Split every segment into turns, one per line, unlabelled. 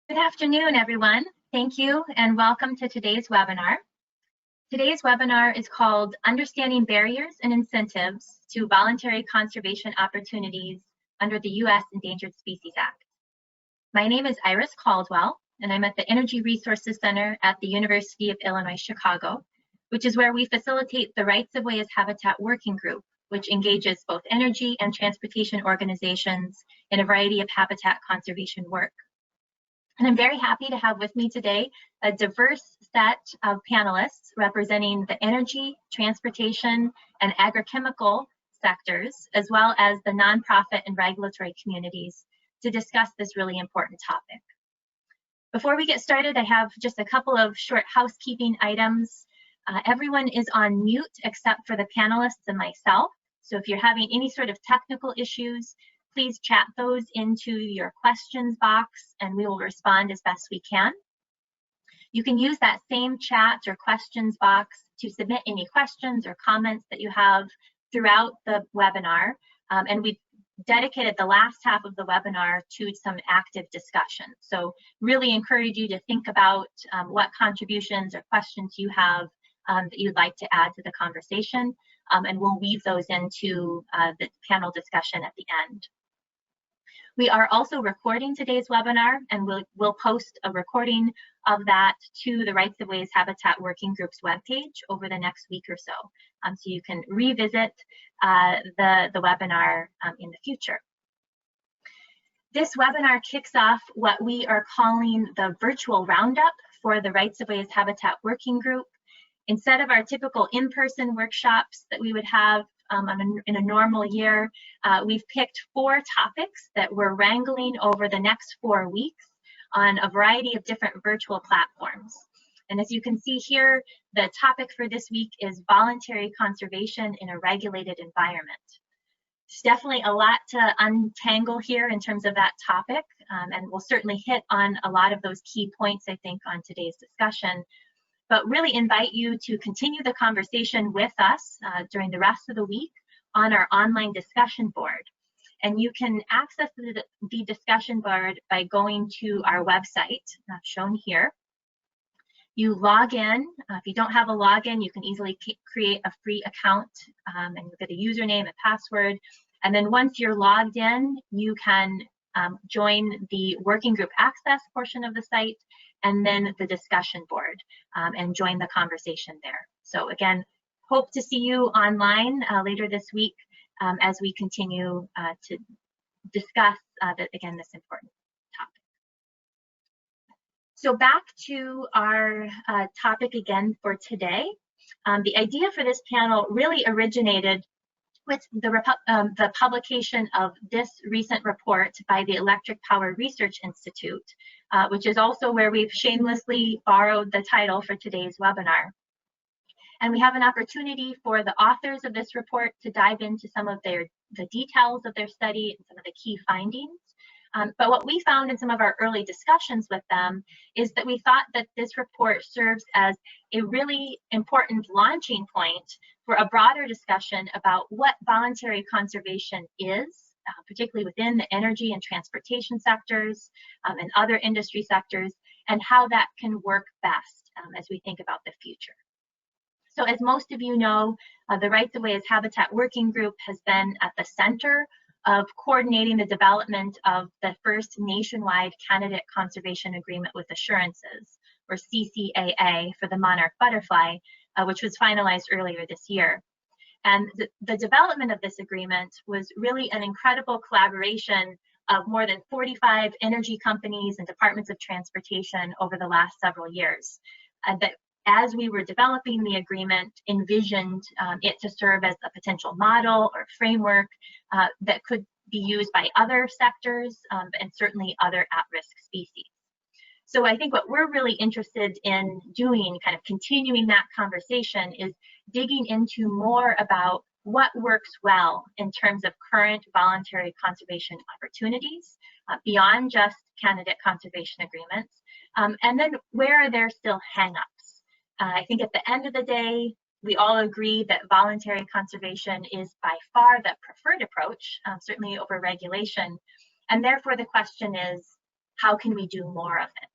Good afternoon, everyone. Thank you and welcome to today's webinar. Today's webinar is called Understanding Barriers and Incentives to Voluntary Conservation Opportunities under the U.S. Endangered Species Act. My name is Iris Caldwell, and I'm at the Energy Resources Center at the University of Illinois, Chicago, which is where we facilitate the Rights of Way as Habitat Working Group, which engages both energy and transportation organizations in a variety of habitat conservation work. And I'm very happy to have with me today a diverse set of panelists representing the energy, transportation, and agrochemical sectors, as well as the nonprofit and regulatory communities to discuss this really important topic. Before we get started, I have just a couple of short housekeeping items. Everyone is on mute except for the panelists and myself. So if you're having any sort of technical issues, please chat those into your questions box and we will respond as best we can. You can use that same chat or questions box to submit any questions or comments that you have throughout the webinar. And we've dedicated the last half of the webinar to some active discussion. So really encourage you to think about what contributions or questions you have that you'd like to add to the conversation. And we'll weave those into the panel discussion at the end. We are also recording today's webinar, and we'll post a recording of that to the Rights of Way as Habitat Working Group's webpage over the next week or so. So you can revisit the webinar in the future. This webinar kicks off what we are calling the virtual roundup for the Rights of Way as Habitat Working Group. Instead of our typical in-person workshops that we would have in a normal year, we've picked 4 topics that we're wrangling over the next 4 weeks on a variety of different virtual platforms. And as you can see here, the topic for this week is voluntary conservation in a regulated environment. There's definitely a lot to untangle here in terms of that topic, and we'll certainly hit on a lot of those key points, I think, on today's discussion. But really invite you to continue the conversation with us during the rest of the week on our online discussion board. And you can access the discussion board by going to our website, shown here. You log in. If you don't have a login, you can easily create a free account and you get a username and password. And then once you're logged in, you can join the working group access portion of the site and then the discussion board and join the conversation there. So again, hope to see you online later this week as we continue to discuss, again, this important topic. So back to our topic again for today. The idea for this panel really originated with the publication of this recent report by the Electric Power Research Institute, which is also where we've shamelessly borrowed the title for today's webinar. And we have an opportunity for the authors of this report to dive into some of the details of their study and some of the key findings. But what we found in some of our early discussions with them is that we thought that this report serves as a really important launching point for a broader discussion about what voluntary conservation is, particularly within the energy and transportation sectors and other industry sectors, and how that can work best as we think about the future. So as most of you know, the Rights of Way as Habitat Working Group has been at the center of coordinating the development of the first nationwide candidate conservation agreement with assurances, or CCAA, for the monarch butterfly, which was finalized earlier this year. And the development of this agreement was really an incredible collaboration of more than 45 energy companies and departments of transportation over the last several years. That as we were developing the agreement, envisioned it to serve as a potential model or framework that could be used by other sectors and certainly other at-risk species. So I think what we're really interested in doing, kind of continuing that conversation, is digging into more about what works well in terms of current voluntary conservation opportunities beyond just candidate conservation agreements, and then where are there still hang-ups. I think at the end of the day, we all agree that voluntary conservation is by far the preferred approach, certainly over regulation. And therefore the question is, how can we do more of it?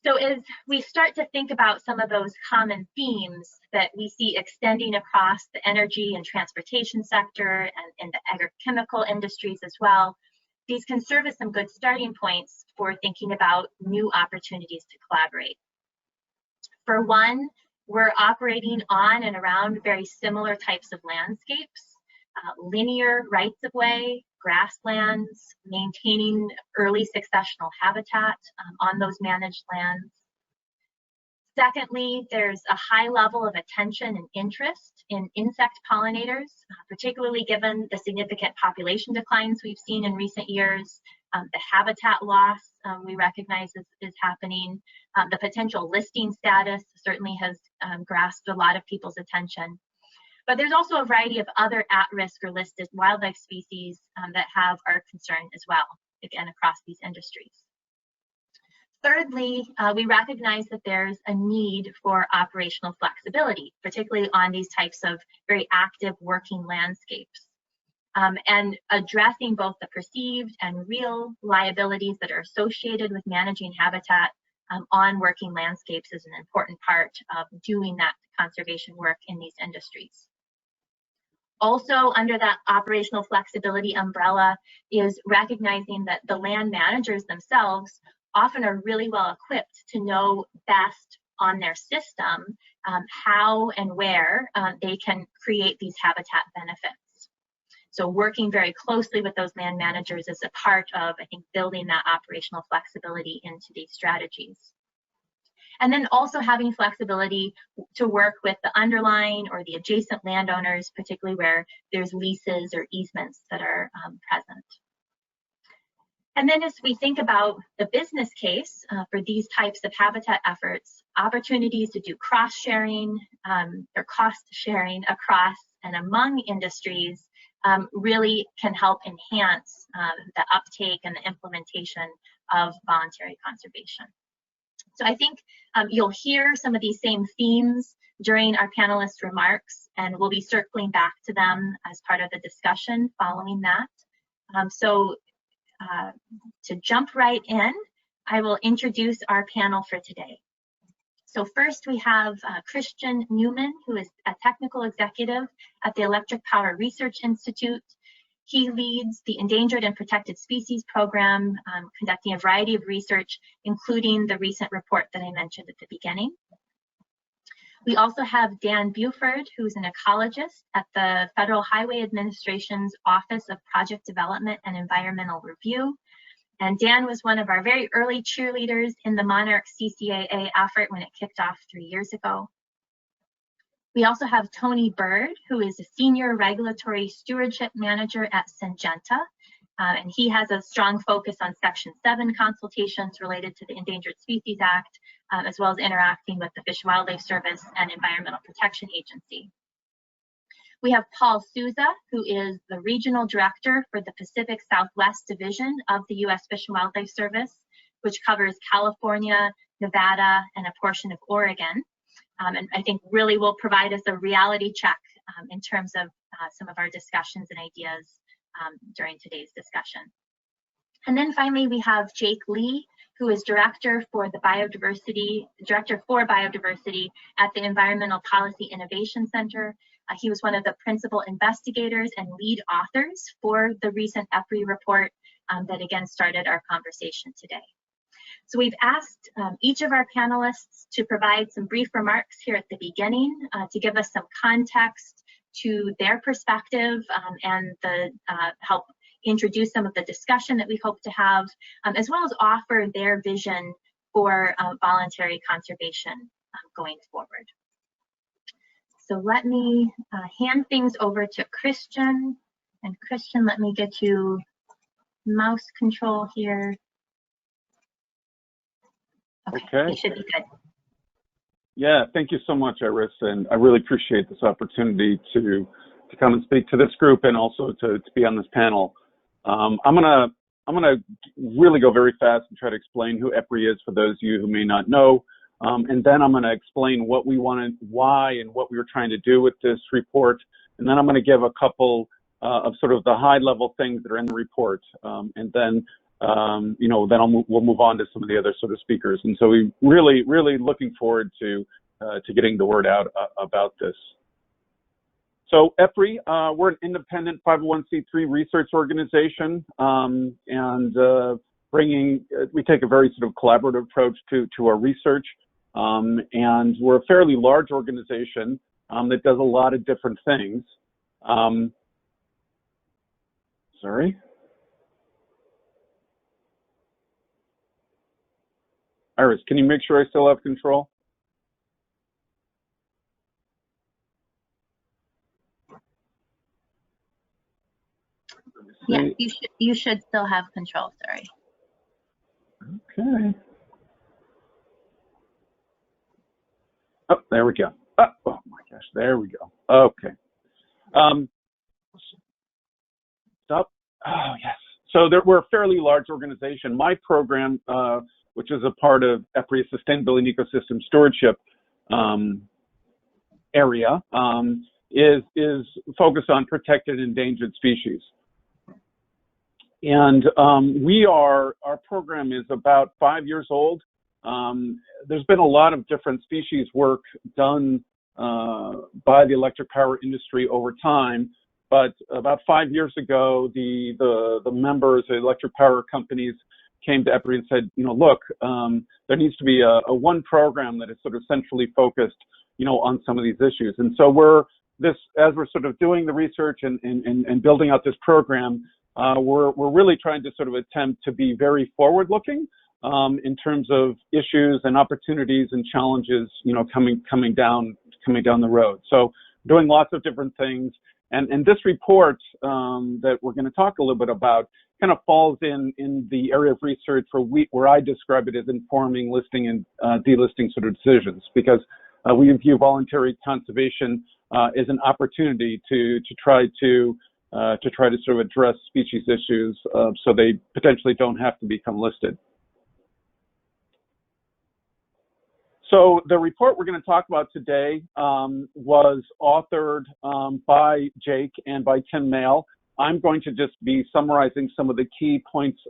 So as we start to think about some of those common themes that we see extending across the energy and transportation sector and in the agrochemical industries as well, these can serve as some good starting points for thinking about new opportunities to collaborate. For one, we're operating on and around very similar types of landscapes, linear rights-of-way, grasslands, maintaining early successional habitat on those managed lands. Secondly, there's a high level of attention and interest in insect pollinators, particularly given the significant population declines we've seen in recent years, the habitat loss we recognize is happening, the potential listing status certainly has grasped a lot of people's attention. But there's also a variety of other at-risk or listed wildlife species that have our concern as well, again, across these industries. Thirdly, we recognize that there's a need for operational flexibility, particularly on these types of very active working landscapes. And addressing both the perceived and real liabilities that are associated with managing habitat on working landscapes is an important part of doing that conservation work in these industries. Also, under that operational flexibility umbrella is recognizing that the land managers themselves often are really well equipped to know best on their system how and where they can create these habitat benefits. So working very closely with those land managers is a part of, I think, building that operational flexibility into these strategies. And then also having flexibility to work with the underlying or the adjacent landowners, particularly where there's leases or easements that are present. And then as we think about the business case for these types of habitat efforts, opportunities to do cross-sharing or cost sharing across and among industries really can help enhance the uptake and the implementation of voluntary conservation. So I think you'll hear some of these same themes during our panelists' remarks, and we'll be circling back to them as part of the discussion following that. To jump right in, I will introduce our panel for today. So first we have Christian Newman, who is a technical executive at the Electric Power Research Institute. He leads the Endangered and Protected Species program, conducting a variety of research, including the recent report that I mentioned at the beginning. We also have Dan Buford, who's an ecologist at the Federal Highway Administration's Office of Project Development and Environmental Review. And Dan was one of our very early cheerleaders in the Monarch CCAA effort when it kicked off 3 years ago. We also have Tony Bird, who is a Senior Regulatory Stewardship Manager at Syngenta, and he has a strong focus on Section 7 consultations related to the Endangered Species Act, as well as interacting with the Fish and Wildlife Service and Environmental Protection Agency. We have Paul Souza, who is the Regional Director for the Pacific Southwest Division of the U.S. Fish and Wildlife Service, which covers California, Nevada, and a portion of Oregon. And I think really will provide us a reality check in terms of some of our discussions and ideas during today's discussion. And then finally, we have Jake Lee, who is Director for Biodiversity at the Environmental Policy Innovation Center. He was one of the principal investigators and lead authors for the recent EPRI report that again started our conversation today. So we've asked each of our panelists to provide some brief remarks here at the beginning to give us some context to their perspective and help introduce some of the discussion that we hope to have, as well as offer their vision for voluntary conservation going forward. So let me hand things over to Christian. And Christian, let me get you mouse control here. Okay, you should be good.
Yeah, thank you so much, Iris, and I really appreciate this opportunity to come and speak to this group and also to be on this panel. I'm gonna really go very fast and try to explain who EPRI is for those of you who may not know, and then I'm gonna explain what we wanted, why, and what we were trying to do with this report, and then I'm gonna give a couple of sort of the high-level things that are in the report, and then then we'll move on to some of the other sort of speakers. And so we really looking forward to getting the word out about this. So EPRI, we're an independent 501c3 research organization, and we take a very sort of collaborative approach to our research, and we're a fairly large organization that does a lot of different things. Sorry. Iris, can you make sure I still have control?
Yeah, you should still have control, sorry.
Okay. Oh, there we go. Oh my gosh, there we go. Okay. Stop. Oh, yes. So we're a fairly large organization. My program, which is a part of EPRI Sustainability and Ecosystem Stewardship area, is focused on protected and endangered species. And our program is about 5 years old. There's been a lot of different species work done by the electric power industry over time, but about 5 years ago, the members, the electric power companies, came to EPRI and said, look, there needs to be a one program that is sort of centrally focused, on some of these issues. And so as we're sort of doing the research and building out this program, we're really trying to sort of attempt to be very forward-looking in terms of issues and opportunities and challenges, coming down the road. So doing lots of different things. And this report that we're going to talk a little bit about kind of falls in the area of research where I describe it as informing listing and delisting sort of decisions, because we view voluntary conservation as an opportunity to try to sort of address species issues so they potentially don't have to become listed. So the report we're going to talk about today was authored by Jake and by Tim Mail. I'm going to just be summarizing some of the key points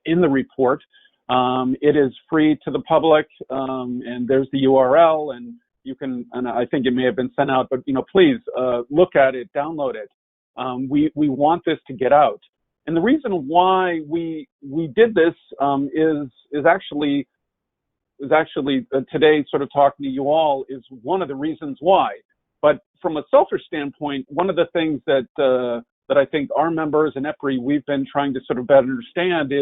in the report. It is free to the public, and there's the URL, and you can, and I think it may have been sent out, but please look at it, download it. We want this to get out, and the reason why we did this is actually today, sort of talking to you all, is one of the reasons why. But from a selfish standpoint, one of the things that I think our members in EPRI, we've been trying to sort of better understand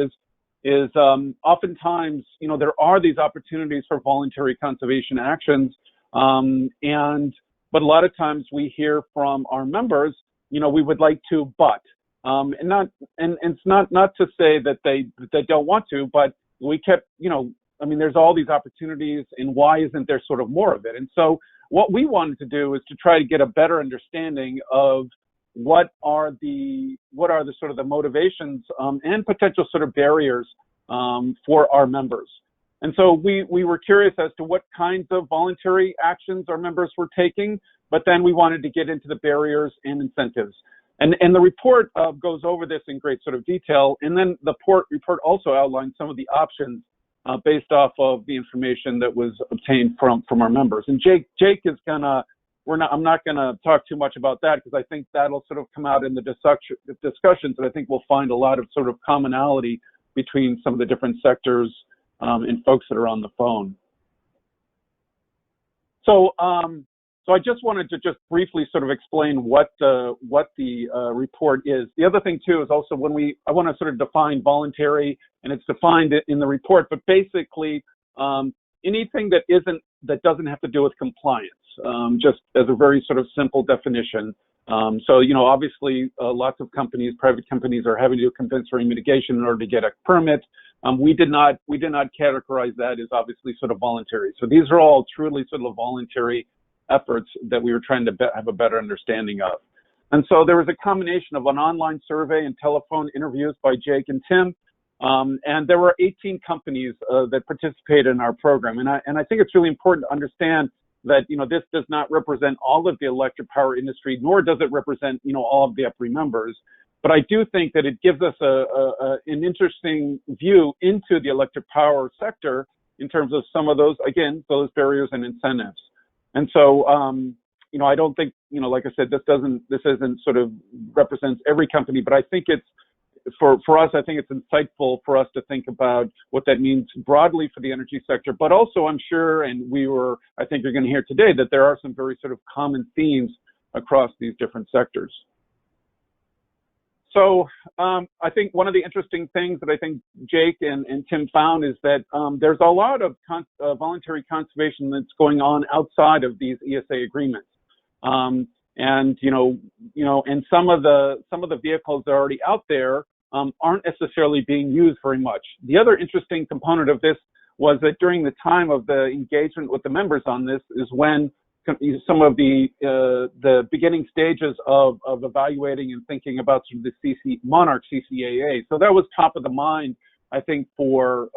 is oftentimes, there are these opportunities for voluntary conservation actions, but a lot of times we hear from our members, we would like to, but, and it's not to say that they don't want to, but we kept, there's all these opportunities, and why isn't there sort of more of it? And so what we wanted to do is to try to get a better understanding of what are the sort of the motivations and potential sort of barriers for our members. And so we were curious as to what kinds of voluntary actions our members were taking, but then we wanted to get into the barriers and incentives. And the report goes over this in great sort of detail. And then the report also outlines some of the options based off of the information that was obtained from our members. And Jake is gonna, I'm not gonna talk too much about that, because I think that'll sort of come out in the discussions, and I think we'll find a lot of sort of commonality between some of the different sectors and folks that are on the phone. So I just wanted to just briefly sort of explain what the report is. The other thing too is also I want to sort of define voluntary, and it's defined in the report, but basically anything that doesn't have to do with compliance, just as a very sort of simple definition. So obviously lots of companies, private companies, are having to do compensatory mitigation in order to get a permit. We did not categorize that as obviously sort of voluntary. So these are all truly sort of voluntary efforts that we were trying to have a better understanding of. And so there was a combination of an online survey and telephone interviews by Jake and Tim, and there were 18 companies that participated in our program. And I think it's really important to understand that this does not represent all of the electric power industry, nor does it represent all of the EPRI members. But I do think that it gives us an interesting view into the electric power sector in terms of some of those, again, those barriers and incentives. And so, you know, I don't think, you know, like I said, this isn't sort of represents every company, but I think it's, for us, I think it's insightful for us to think about what that means broadly for the energy sector, but also I'm sure, and I think you're going to hear today, that there are some very sort of common themes across these different sectors. So I think one of the interesting things that I think Jake and Tim found is that there's a lot of voluntary conservation that's going on outside of these ESA agreements. And and some of the vehicles that are already out there aren't necessarily being used very much. The other interesting component of this was that during the time of the engagement with the members on this is when some of the beginning stages of evaluating and thinking about sort of the Monarch CCAA. So that was top of the mind, I think, for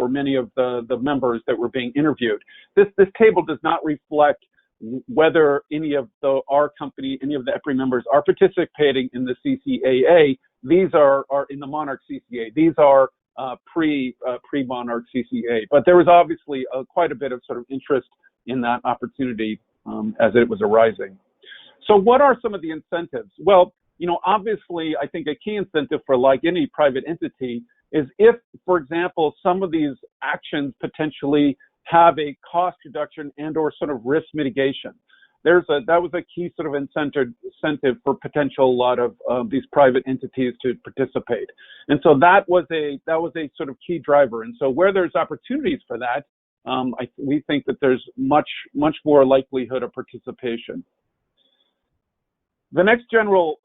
many of the members that were being interviewed. This table does not reflect whether any of the EPRI members are participating in the CCAA. These are in the Monarch CCA. These are pre-Monarch CCA. But there was obviously quite a bit of sort of interest in that opportunity as it was arising. So what are some of the incentives? Well, you know, obviously, I think a key incentive for like any private entity is if, for example, some of these actions potentially have a cost reduction and or sort of risk mitigation. That was a key sort of incentive for potential a lot of these private entities to participate. And so that was a sort of key driver. And so where there's opportunities for that, we think that there's much more likelihood of participation. The next general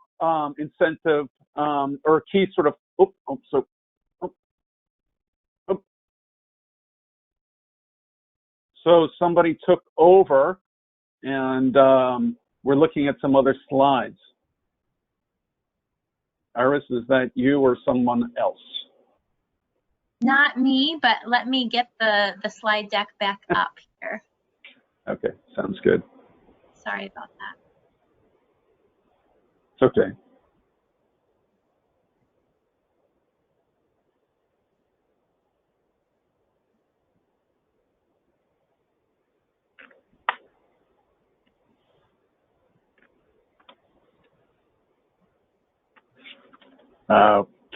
incentive or key sort of so somebody took over, and we're looking at some other slides. Iris, is that you or someone else?
Not me, but let me get the slide deck back up here.
Okay, sounds good.
Sorry about that.
It's okay.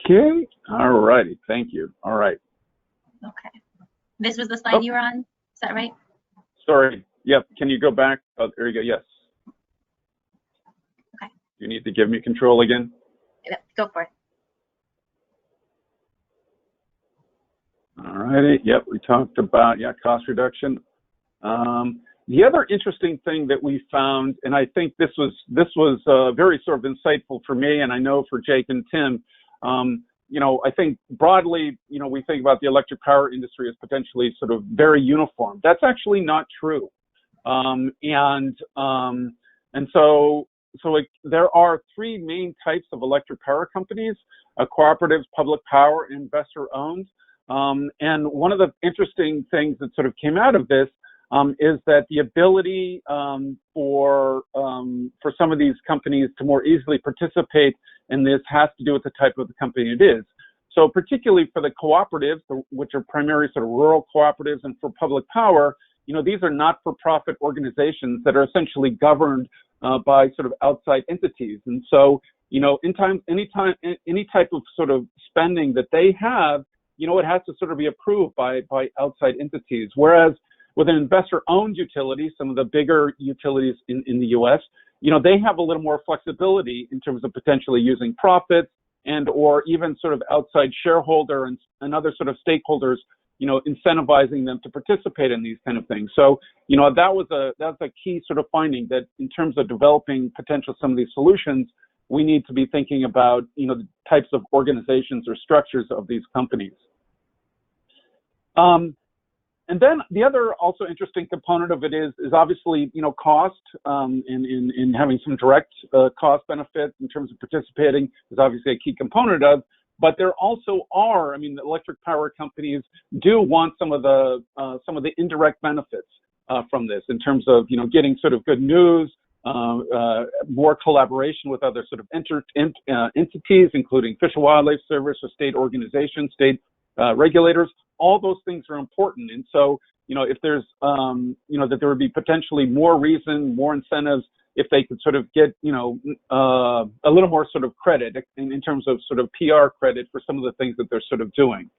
Okay, all righty, thank you. All right.
Okay. This was the slide you were on? Is that right?
Sorry, yep, can you go back? Oh, there you go, yes.
Okay.
You need to give me control again?
Yep, go for it.
All righty, yep, we talked about, cost reduction. The other interesting thing that we found, and I think this was very sort of insightful for me, and I know for Jake and Tim, you know, I think broadly, you know, we think about the electric power industry as potentially sort of very uniform. That's actually not true. And so there are three main types of electric power companies: cooperatives, public power, investor-owned. And one of the interesting things that sort of came out of this is that the ability for some of these companies to more easily participate in this has to do with the type of the company it is. So particularly for the cooperatives, which are primarily sort of rural cooperatives, and for public power, you know, these are not-for-profit organizations that are essentially governed by sort of outside entities. And so, you know, any type of sort of spending that they have, you know, it has to sort of be approved by outside entities. Whereas with an investor-owned utility, some of the bigger utilities in the U.S., you know, they have a little more flexibility in terms of potentially using profits and or even sort of outside shareholder and other sort of stakeholders, you know, incentivizing them to participate in these kind of things. So, you know, that's a key sort of finding, that in terms of developing potential some of these solutions, we need to be thinking about, you know, the types of organizations or structures of these companies. And then the other also interesting component of it is obviously, you know, cost, in having some direct cost benefits in terms of participating is obviously a key component of, but there also are, I mean, the electric power companies do want some of the indirect benefits from this in terms of, you know, getting sort of good news, more collaboration with other sort of entities, including Fish and Wildlife Service or state organizations, state regulators. All those things are important. And so, if there's, that there would be potentially more reason, more incentives if they could sort of get, a little more sort of credit in terms of sort of PR credit for some of the things that they're sort of doing.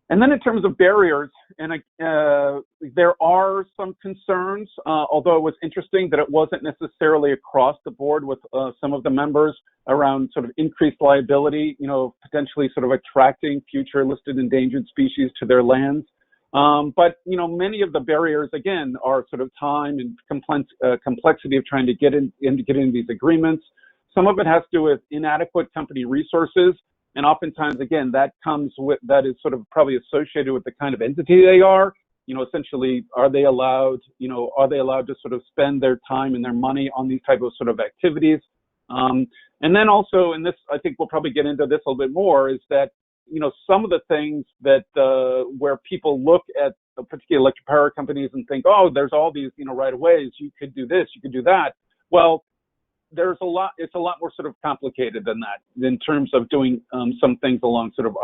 And then in terms of barriers, and there are some concerns, although it was interesting that it wasn't necessarily across the board with some of the members around sort of increased liability, potentially sort of attracting future listed endangered species to their lands. But, many of the barriers, again, are sort of time and complexity of trying to get into these agreements. Some of it has to do with inadequate company resources. And oftentimes, again, that is sort of probably associated with the kind of entity they are. Essentially, are they allowed to sort of spend their time and their money on these type of sort of activities? And then also, and this, I think we'll probably get into this a little bit more, is that, some of the things that, where people look at particular electric power companies and think, oh, there's all these, right-of-ways, you could do this, you could do that. Well, it's a lot more sort of complicated than that in terms of doing some things along sort of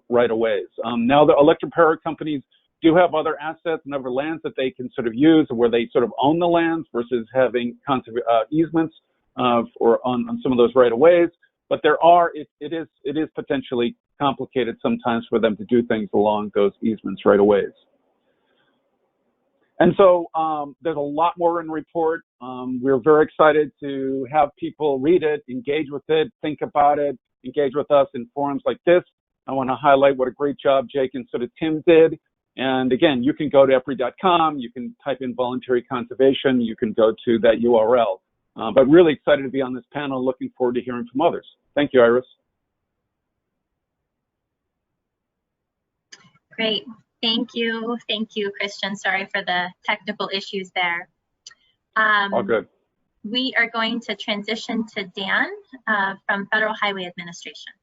right-of-ways. Now the electric power companies do have other assets and other lands that they can sort of use where they sort of own the lands versus having easements or on some of those right-of-ways. But it is potentially complicated sometimes for them to do things along those easements right-of-ways. And so there's a lot more in the report. We're very excited to have people read it, engage with it, think about it, engage with us in forums like this. I want to highlight what a great job Jake and sort of Tim did. And again, you can go to EPRI.com, you can type in voluntary conservation, you can go to that URL. But really excited to be on this panel, looking forward to hearing from others. Thank you, Iris.
Great. Thank you, Christian. Sorry for the technical issues there.
All good.
We are going to transition to Dan from Federal Highway Administration.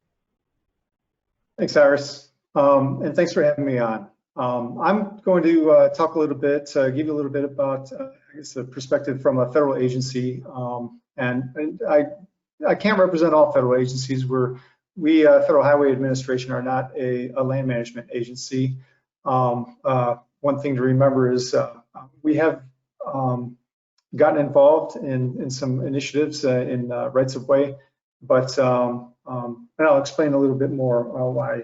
Thanks, Iris, and thanks for having me on. I'm going to talk a little bit, give you a little bit about, I guess, the perspective from a federal agency. And I can't represent all federal agencies. We Federal Highway Administration are not a land management agency. One thing to remember is we have gotten involved in some initiatives in rights of way, but and I'll explain a little bit more why.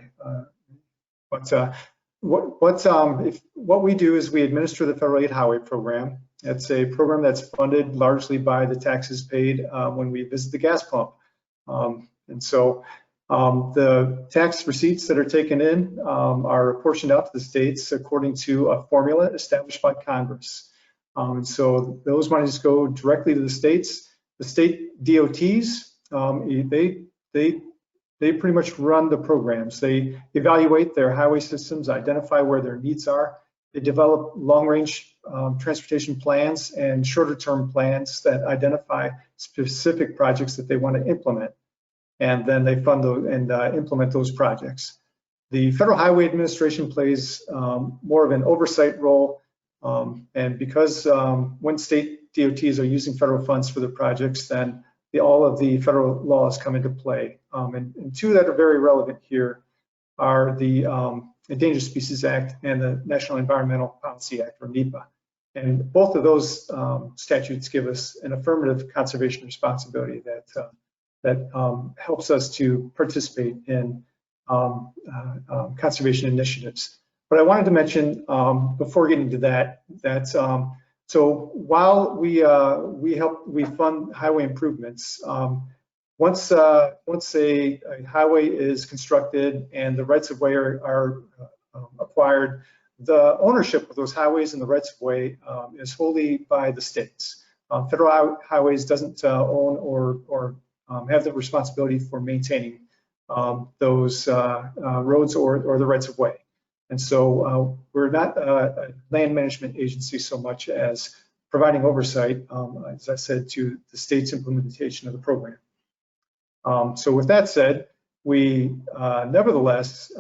What we do is we administer the Federal Aid Highway Program. It's a program that's funded largely by the taxes paid when we visit the gas pump, and so. The tax receipts that are taken in are apportioned out to the states according to a formula established by Congress. And so those monies go directly to the states. The state DOTs, they pretty much run the programs. They evaluate their highway systems, identify where their needs are. They develop long-range transportation plans and shorter-term plans that identify specific projects that they want to implement. And then they fund those and implement those projects. The Federal Highway Administration plays more of an oversight role, and because when state DOTs are using federal funds for the projects, then all of the federal laws come into play. And two that are very relevant here are the Endangered Species Act and the National Environmental Policy Act, or NEPA. And both of those statutes give us an affirmative conservation responsibility that helps us to participate in conservation initiatives. But I wanted to mention before getting to that so while we fund highway improvements, once a highway is constructed and the rights of way are acquired, the ownership of those highways and the rights of way is wholly by the states. Federal Highways doesn't own or have the responsibility for maintaining those roads or the rights of way. And so we're not a land management agency so much as providing oversight, as I said, to the state's implementation of the program. So with that said, we nevertheless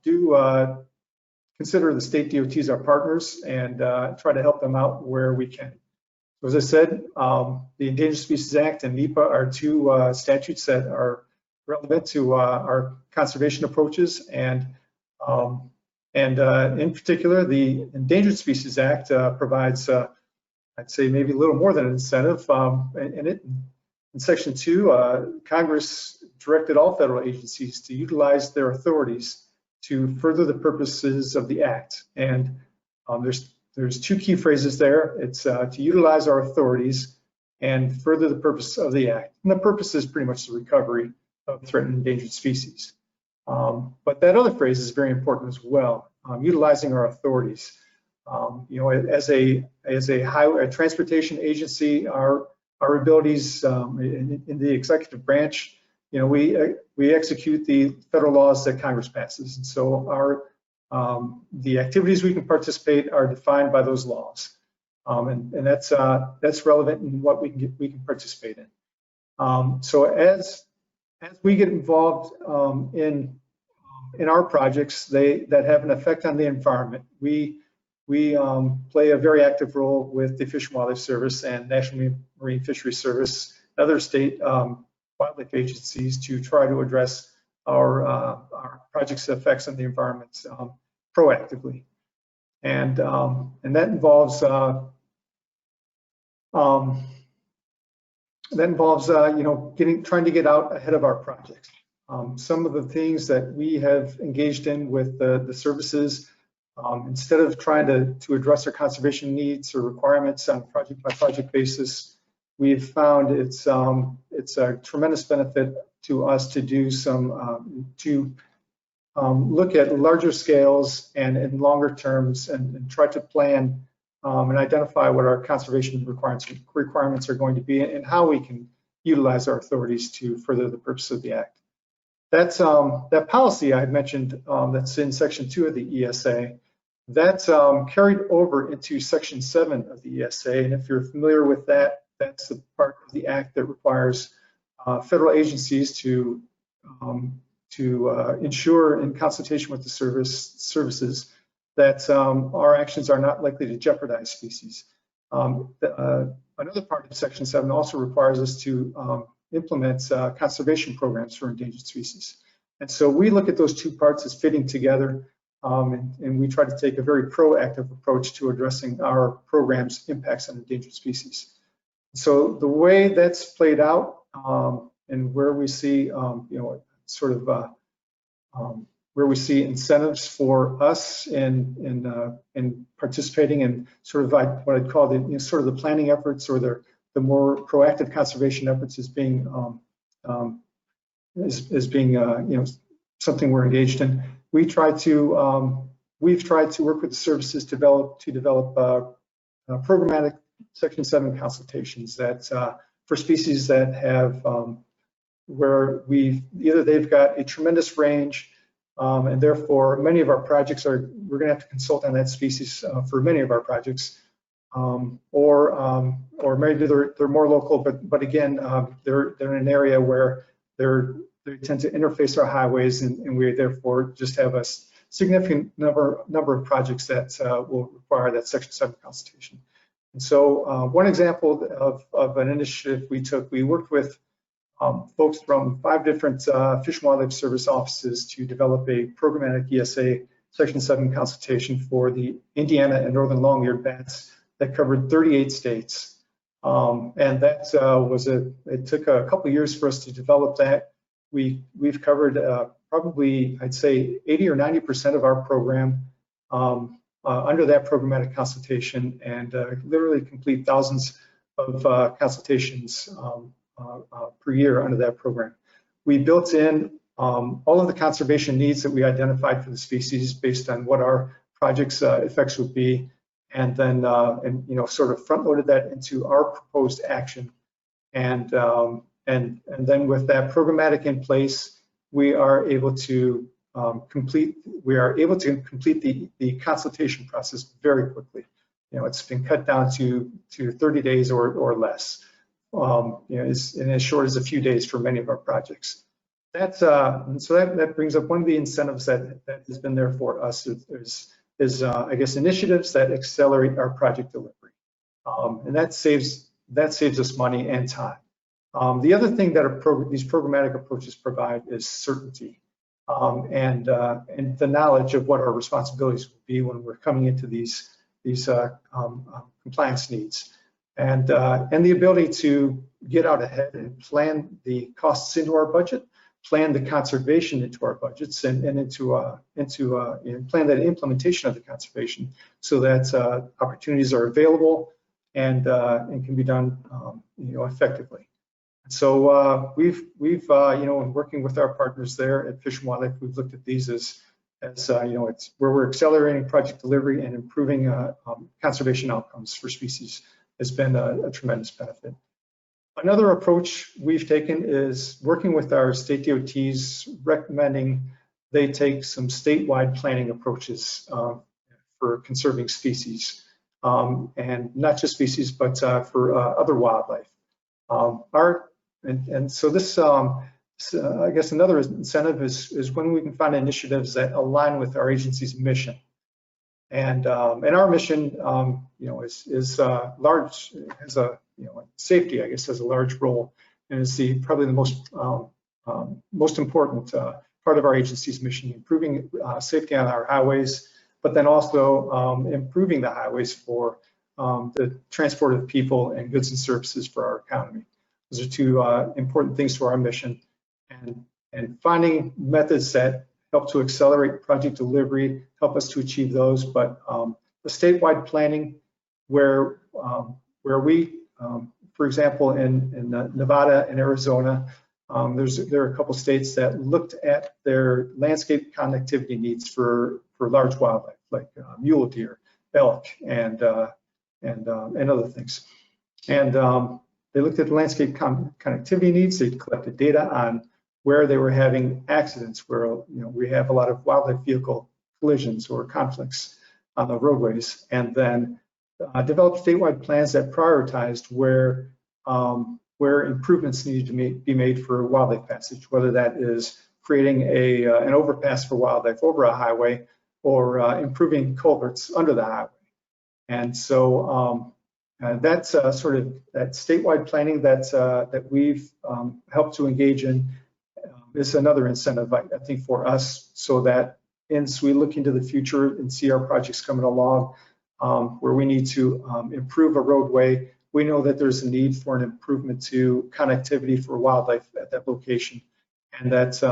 do consider the state DOTs our partners and try to help them out where we can. So as I said, the Endangered Species Act and NEPA are two statutes that are relevant to our conservation approaches, and in particular, the Endangered Species Act provides, I'd say, maybe a little more than an incentive. In Section 2, Congress directed all federal agencies to utilize their authorities to further the purposes of the Act. And there's two key phrases there. It's to utilize our authorities and further the purpose of the Act. And the purpose is pretty much the recovery of threatened and endangered species. But that other phrase is very important as well, utilizing our authorities. You know, as a transportation agency, our abilities in the executive branch, you know, we execute the federal laws that Congress passes, and so the activities we can participate are defined by those laws, and that's relevant in what we can participate in. So as we get involved in our projects that have an effect on the environment, we play a very active role with the Fish and Wildlife Service and National Marine Fisheries Service, and other state wildlife agencies to try to address our project's effects on the environment proactively, and that involves you know, trying to get out ahead of our projects. Some of the things that we have engaged in with the services, instead of trying to address our conservation needs or requirements on a project by project basis, we've found it's a tremendous benefit to us to do look at larger scales and in longer terms and try to plan and identify what our conservation requirements are going to be and how we can utilize our authorities to further the purpose of the Act. That's that policy I mentioned that's in Section 2 of the ESA. That's carried over into Section 7 of the ESA, and if you're familiar with that, that's the part of the Act that requires federal agencies to ensure, in consultation with the services, that our actions are not likely to jeopardize species. Another part of Section 7 also requires us to implement conservation programs for endangered species. And so we look at those two parts as fitting together, and we try to take a very proactive approach to addressing our program's impacts on endangered species. So the way that's played out and where we see, you know, sort of where we see incentives for us in participating in sort of like what I'd call the, you know, sort of the planning efforts or the more proactive conservation efforts as being you know, something we're engaged in. We've tried to work with the services to develop programmatic Section 7 consultations that for species that have where either they've got a tremendous range, and therefore many of our projects we're going to have to consult on that species for many of our projects, or maybe they're more local, but again they're in an area where they tend to interface our highways, and we therefore just have a significant number of projects that will require that Section 7 consultation. And so one example of an initiative we worked with folks from 5 different Fish and Wildlife Service offices to develop a programmatic ESA Section 7 consultation for the Indiana and northern long-eared bats that covered 38 states. And that it took a couple of years for us to develop that. We've covered probably, I'd say, 80 or 90% of our program under that programmatic consultation, and literally complete thousands of consultations per year under that program. We built in all of the conservation needs that we identified for the species based on what our project's effects would be, and then you know, sort of front-loaded that into our proposed action, and then with that programmatic in place, we are able to complete the consultation process very quickly. You know, it's been cut down to 30 days or less. You know, in as short as a few days for many of our projects. That's so that brings up one of the incentives that has been there for us is I guess initiatives that accelerate our project delivery. and that saves us money and time. The other thing that these programmatic approaches provide is certainty and the knowledge of what our responsibilities will be when we're coming into these compliance needs, and the ability to get out ahead and plan the costs into our budget, plan the conservation into our budgets, and plan that implementation of the conservation so that opportunities are available and can be done effectively. So we've in working with our partners there at Fish and Wildlife, we've looked at these as it's where we're accelerating project delivery and improving conservation outcomes for species has been a tremendous benefit. Another approach we've taken is working with our state DOTs, recommending they take some statewide planning approaches for conserving species, and not just species, but for other wildlife. So this, I guess another incentive is when we can find initiatives that align with our agency's mission. And our mission, is large, has a, safety, I guess, has a large role, and is probably the most important part of our agency's mission, improving safety on our highways, but then also improving the highways for the transport of people and goods and services for our economy. Those are two important things to our mission, and finding methods that help to accelerate project delivery, help us to achieve those. But the statewide planning, where we, for example, in Nevada and Arizona, there are a couple states that looked at their landscape connectivity needs for large wildlife like mule deer, elk, and other things. And they looked at the landscape connectivity needs. They collected data on where they were having accidents, where we have a lot of wildlife vehicle collisions or conflicts on the roadways, and then developed statewide plans that prioritized where improvements needed to be made for wildlife passage, whether that is creating an overpass for wildlife over a highway or improving culverts under the highway. And so that's sort of that statewide planning that we've helped to engage in is another incentive, I think, for us, so that as we look into the future and see our projects coming along where we need to improve a roadway, we know that there's a need for an improvement to connectivity for wildlife at that location, and that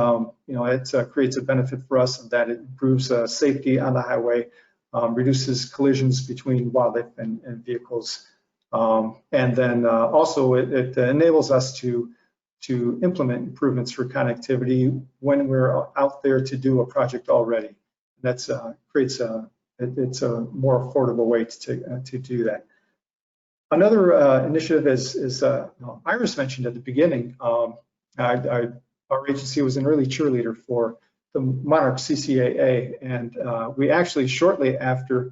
it creates a benefit for us, and that it improves safety on the highway, reduces collisions between wildlife and vehicles, and then also it enables us to implement improvements for connectivity when we're out there to do a project already. That's creates it's a more affordable way to do that. Another initiative is Iris mentioned at the beginning. Our agency was an early cheerleader for the monarch CCAA, and we actually, shortly after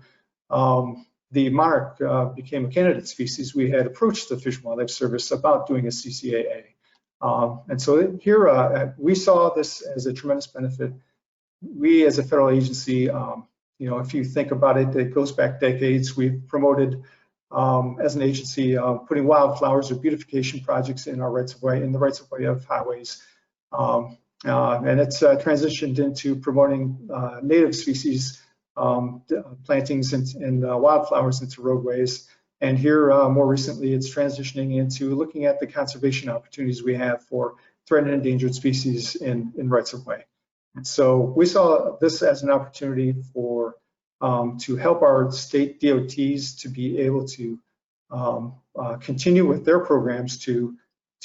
the monarch became a candidate species, we had approached the Fish and Wildlife Service about doing a CCAA. And so here we saw this as a tremendous benefit. We, as a federal agency, if you think about it, it goes back decades. We've promoted, as an agency, putting wildflowers or beautification projects in our rights-of-way, in the rights-of-way of highways. And it's transitioned into promoting native species plantings and wildflowers into roadways. And here, more recently, it's transitioning into looking at the conservation opportunities we have for threatened and endangered species in rights-of-way. And so we saw this as an opportunity to help our state DOTs to be able to continue with their programs to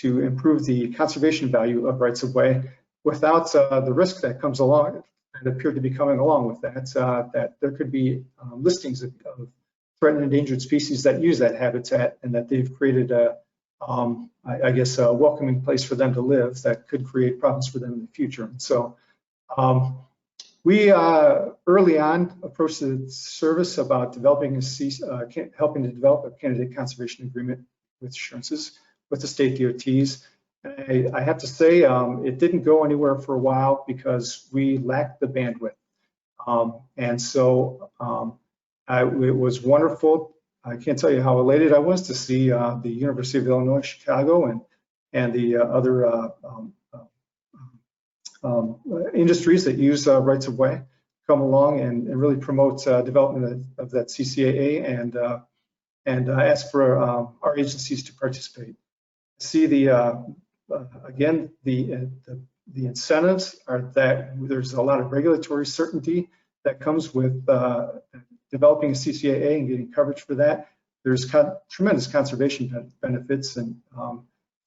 improve the conservation value of rights-of-way without the risk that comes along, and appeared to be coming along with that, that there could be listings of threatened and endangered species that use that habitat, and that they've created a welcoming place for them to live that could create problems for them in the future. And so we early on approached the service about developing helping to develop a candidate conservation agreement with assurances with the state DOTs. And I have to say, it didn't go anywhere for a while because we lacked the bandwidth. And so it was wonderful I can't tell you how elated I was to see the University of Illinois Chicago and the other industries that use rights of way come along and really promote development of that CCAA and ask for our agencies to participate. See again, the incentives are that there's a lot of regulatory certainty that comes with developing a CCAA and getting coverage for that. There's tremendous conservation benefits and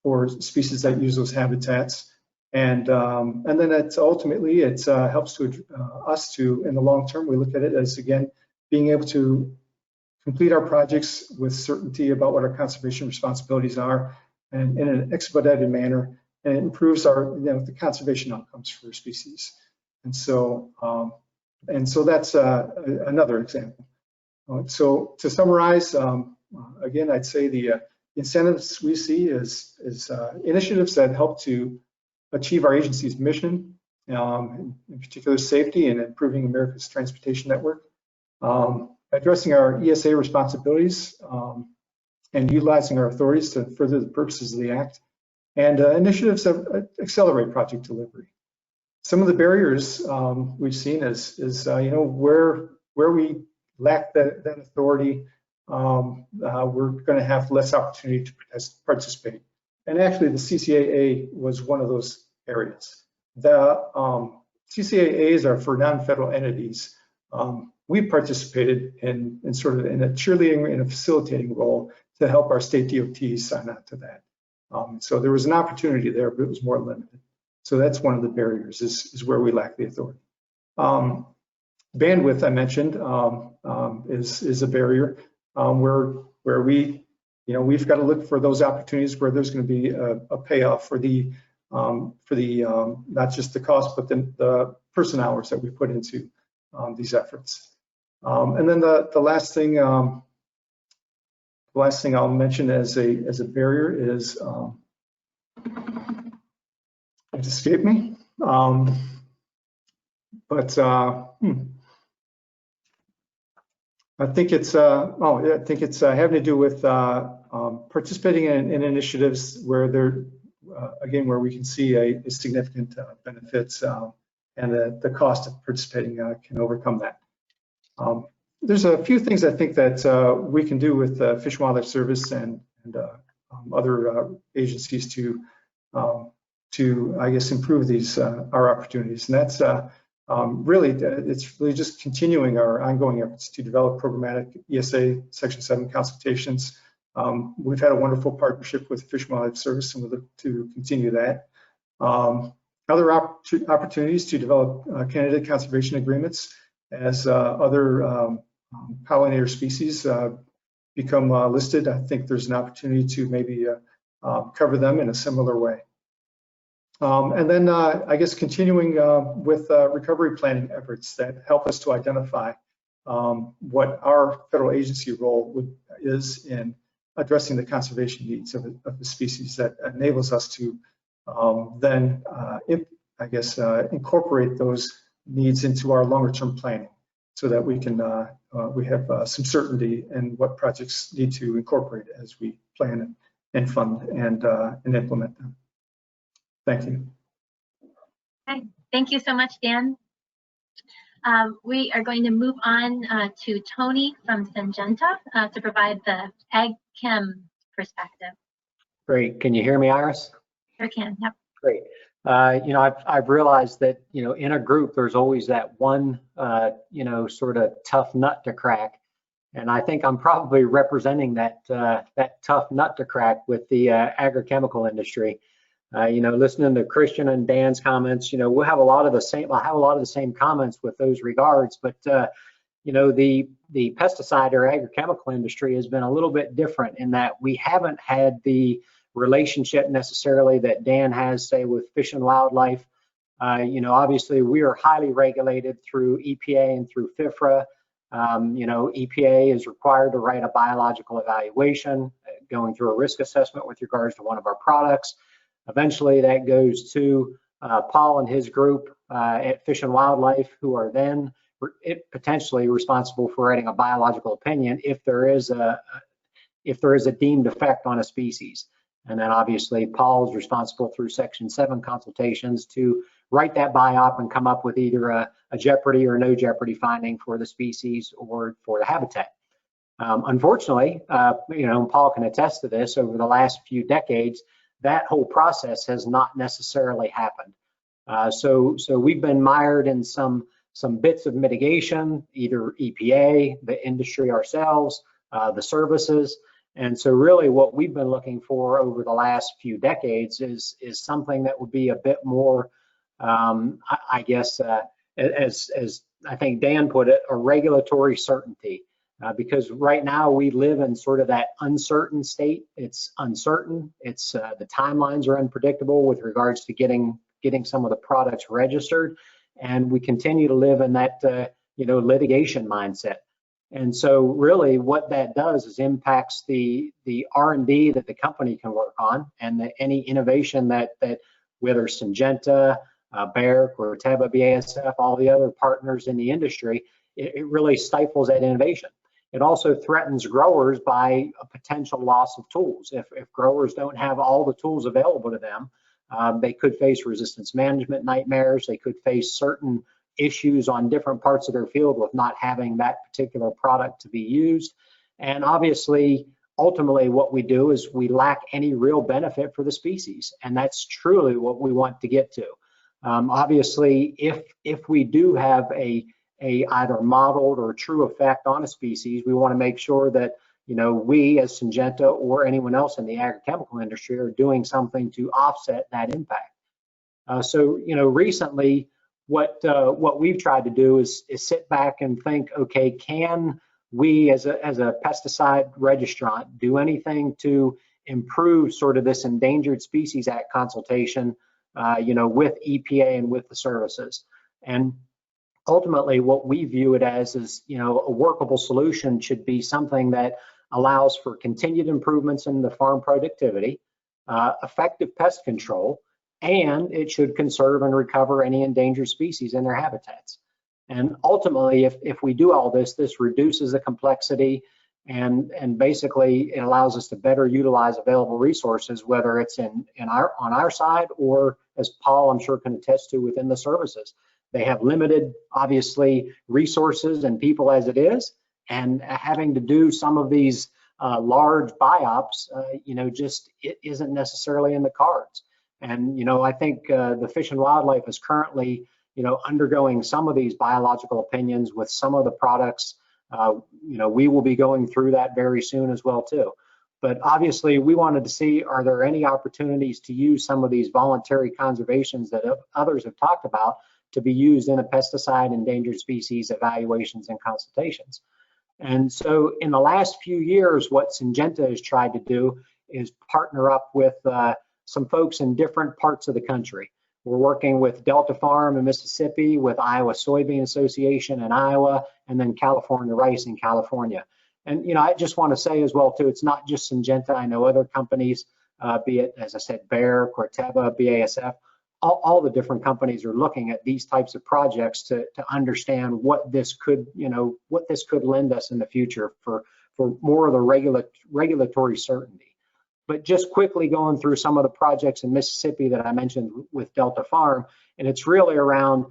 for species that use those habitats. And then it's ultimately, it helps to us to, in the long term, we look at it as, again, being able to complete our projects with certainty about what our conservation responsibilities are and in an expedited manner, and it improves our, the conservation outcomes for species. And so that's another example. So to summarize, again, I'd say the incentives we see is initiatives that help to achieve our agency's mission, in particular safety and improving America's transportation network, addressing our ESA responsibilities, and utilizing our authorities to further the purposes of the Act, and initiatives that accelerate project delivery. Some of the barriers we've seen is where we lack that authority, we're going to have less opportunity to participate. And actually, the CCAA was one of those areas. The CCAAs are for non-federal entities. We participated in sort of in a cheerleading and a facilitating role to help our state DOTs sign on to that. So there was an opportunity there, but it was more limited. So that's one of the barriers is where we lack the authority. Bandwidth, I mentioned, is a barrier where we've got to look for those opportunities where there's going to be a payoff for the not just the cost, but the person hours that we put into these efforts. And then the last thing I'll mention as a barrier is it escaped me, but I think it's having to do with participating in initiatives where they're again where we can see a significant benefits and the cost of participating can overcome that. There's a few things I think that we can do with Fish and Wildlife Service and other agencies to I guess improve these our opportunities, and that's it's really just continuing our ongoing efforts to develop programmatic ESA Section 7 consultations. We've had a wonderful partnership with Fish and Wildlife Service, and we look to continue that. Other opportunities to develop candidate conservation agreements as other pollinator species become listed. I think there's an opportunity to maybe cover them in a similar way. And then I guess continuing with recovery planning efforts that help us to identify what our federal agency role is in addressing the conservation needs of the species that enables us to then, I guess, incorporate those needs into our longer term planning so that we can we have some certainty in what projects need to incorporate as we plan and fund and implement them. Thank you.
Okay, thank you so much, Dan. We are going to move on to Tony from Syngenta to provide the Ag Chem perspective.
Great. Can you hear me, Iris?
Sure can. Yep.
Great. I've realized that in a group there's always that one sort of tough nut to crack, and I think I'm probably representing that that tough nut to crack with the agrochemical industry. Listening to Christian and Dan's comments, we'll have a lot of the same. I'll have a lot of the same comments with those regards, but the pesticide or agrochemical industry has been a little bit different in that we haven't had the relationship necessarily that Dan has, say, with Fish and Wildlife. Obviously we are highly regulated through EPA and through FIFRA. EPA is required to write a biological evaluation, going through a risk assessment with regards to one of our products. Eventually that goes to Paul and his group at Fish and Wildlife, who are then potentially responsible for writing a biological opinion if there is a deemed effect on a species. And then obviously Paul is responsible through Section 7 consultations to write that biop and come up with either a jeopardy or no jeopardy finding for the species or for the habitat. Unfortunately, and Paul can attest to this, over the last few decades, that whole process has not necessarily happened. So we've been mired in some bits of mitigation, either EPA, the industry ourselves, the services. And so really what we've been looking for over the last few decades is something that would be a bit more, I guess, as I think Dan put it, a regulatory certainty. Because right now we live in sort of that uncertain state. It's uncertain. It's the timelines are unpredictable with regards to getting some of the products registered, and we continue to live in that litigation mindset. And so really what that does is impacts the R&D that the company can work on, and any innovation that whether Syngenta, Bayer, Corteva, BASF, all the other partners in the industry, it really stifles that innovation. It also threatens growers by a potential loss of tools. If growers don't have all the tools available to them, they could face resistance management nightmares. They could face certain issues on different parts of their field with not having that particular product to be used. And obviously, ultimately, what we do is we lack any real benefit for the species. And that's truly what we want to get to. Obviously, if we do have a either modeled or true effect on a species, we want to make sure that we as Syngenta or anyone else in the agrochemical industry are doing something to offset that impact. So recently what we've tried to do is sit back and think, okay, can we as a pesticide registrant do anything to improve sort of this Endangered Species Act consultation with EPA and with the services? And ultimately, what we view it as is, a workable solution should be something that allows for continued improvements in the farm productivity, effective pest control, and it should conserve and recover any endangered species in their habitats. And ultimately, if we do all this, this reduces the complexity and basically it allows us to better utilize available resources, whether it's on our side or, as Paul I'm sure can attest to, within the services. They have limited, obviously, resources and people as it is, and having to do some of these large biops, just it isn't necessarily in the cards. And I think the Fish and Wildlife is currently, undergoing some of these biological opinions with some of the products. We will be going through that very soon as well too. But obviously, we wanted to see, are there any opportunities to use some of these voluntary conservations that others have talked about to be used in a pesticide endangered species evaluations and consultations. And so in the last few years, what Syngenta has tried to do is partner up with some folks in different parts of the country. We're working with Delta Farm in Mississippi, with Iowa Soybean Association in Iowa, and then California Rice in California. And I just want to say as well too, it's not just Syngenta. I know other companies, be it, as I said, Bayer, Corteva, BASF, all the different companies are looking at these types of projects to understand what this could, what this could lend us in the future for more of the regulatory certainty. But just quickly going through some of the projects in Mississippi that I mentioned with Delta Farm, and it's really around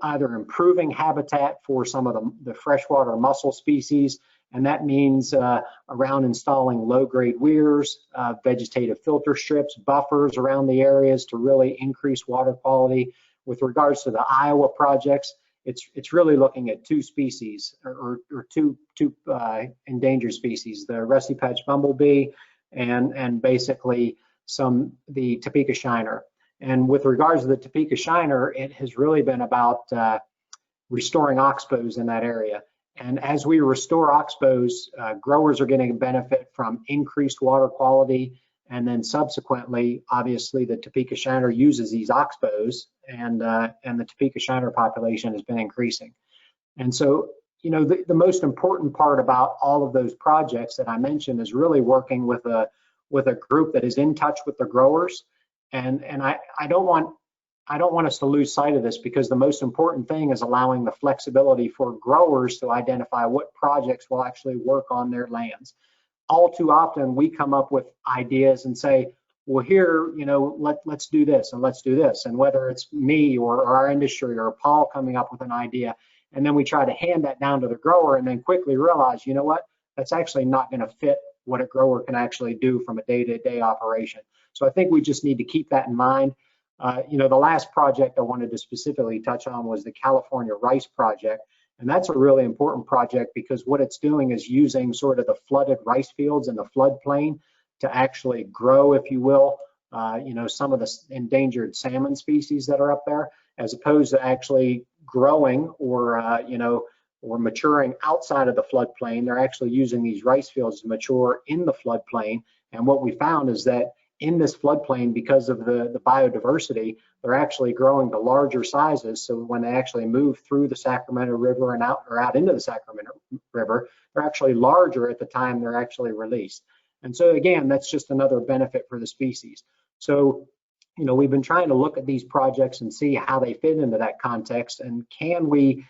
either improving habitat for some of the freshwater mussel species, and that means around installing low-grade weirs, vegetative filter strips, buffers around the areas to really increase water quality. With regards to the Iowa projects, it's really looking at two species or two endangered species, the rusty patch bumblebee and basically the Topeka shiner. And with regards to the Topeka shiner, it has really been about restoring oxbows in that area. And as we restore oxbows, growers are getting a benefit from increased water quality, and then subsequently, obviously, the Topeka shiner uses these oxbows, and the Topeka shiner population has been increasing. And so, the most important part about all of those projects that I mentioned is really working with a group that is in touch with the growers. And I don't want I don't want us to lose sight of this, because the most important thing is allowing the flexibility for growers to identify what projects will actually work on their lands. All too often we come up with ideas and say, well, here, you know, let's do this and let's do this. And whether it's me or our industry or Paul coming up with an idea, and then we try to hand that down to the grower and then quickly realize, you know what, that's actually not going to fit what a grower can actually do from a day-to-day operation. So I think we just need to keep that in mind. You know, the last project I wanted to specifically touch on was the California rice project. And that's a really important project because what it's doing is using sort of the flooded rice fields in the floodplain to actually grow, if you will, you know, some of the endangered salmon species that are up there, as opposed to actually growing or, you know, or maturing outside of the floodplain. They're actually using these rice fields to mature in the floodplain. And what we found is that in this floodplain, because of the biodiversity, they're actually growing to larger sizes. So when they actually move through the Sacramento River and out into the Sacramento River, they're actually larger at the time they're actually released. And so again, that's just another benefit for the species. So, you know, we've been trying to look at these projects and see how they fit into that context, and can we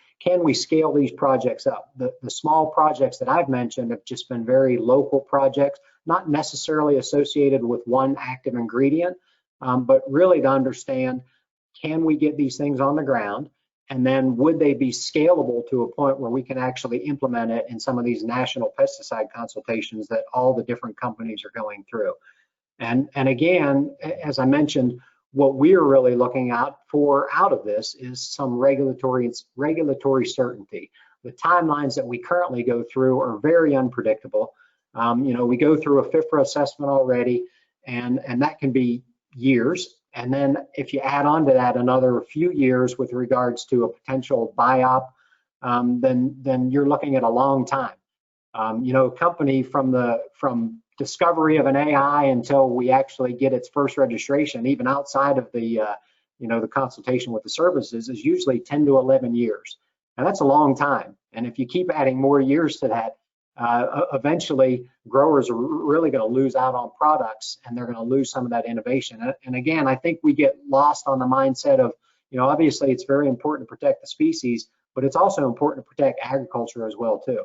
scale these projects up? The small projects that I've mentioned have just been very local projects, not necessarily associated with one active ingredient, but really to understand, can we get these things on the ground? And then would they be scalable to a point where we can actually implement it in some of these national pesticide consultations that all the different companies are going through? And again, as I mentioned, what we're really looking out of this is some regulatory certainty. The timelines that we currently go through are very unpredictable. You know, we go through a FIFRA assessment already, and that can be years. And then if you add on to that another few years with regards to a potential BIOP, then you're looking at a long time. You know, a company from discovery of an AI until we actually get its first registration, even outside of the you know, the consultation with the services, is usually 10 to 11 years. And that's a long time. And if you keep adding more years to that, eventually growers are really going to lose out on products, and they're going to lose some of that innovation. And again, I think we get lost on the mindset of, you know, obviously it's very important to protect the species, but it's also important to protect agriculture as well too.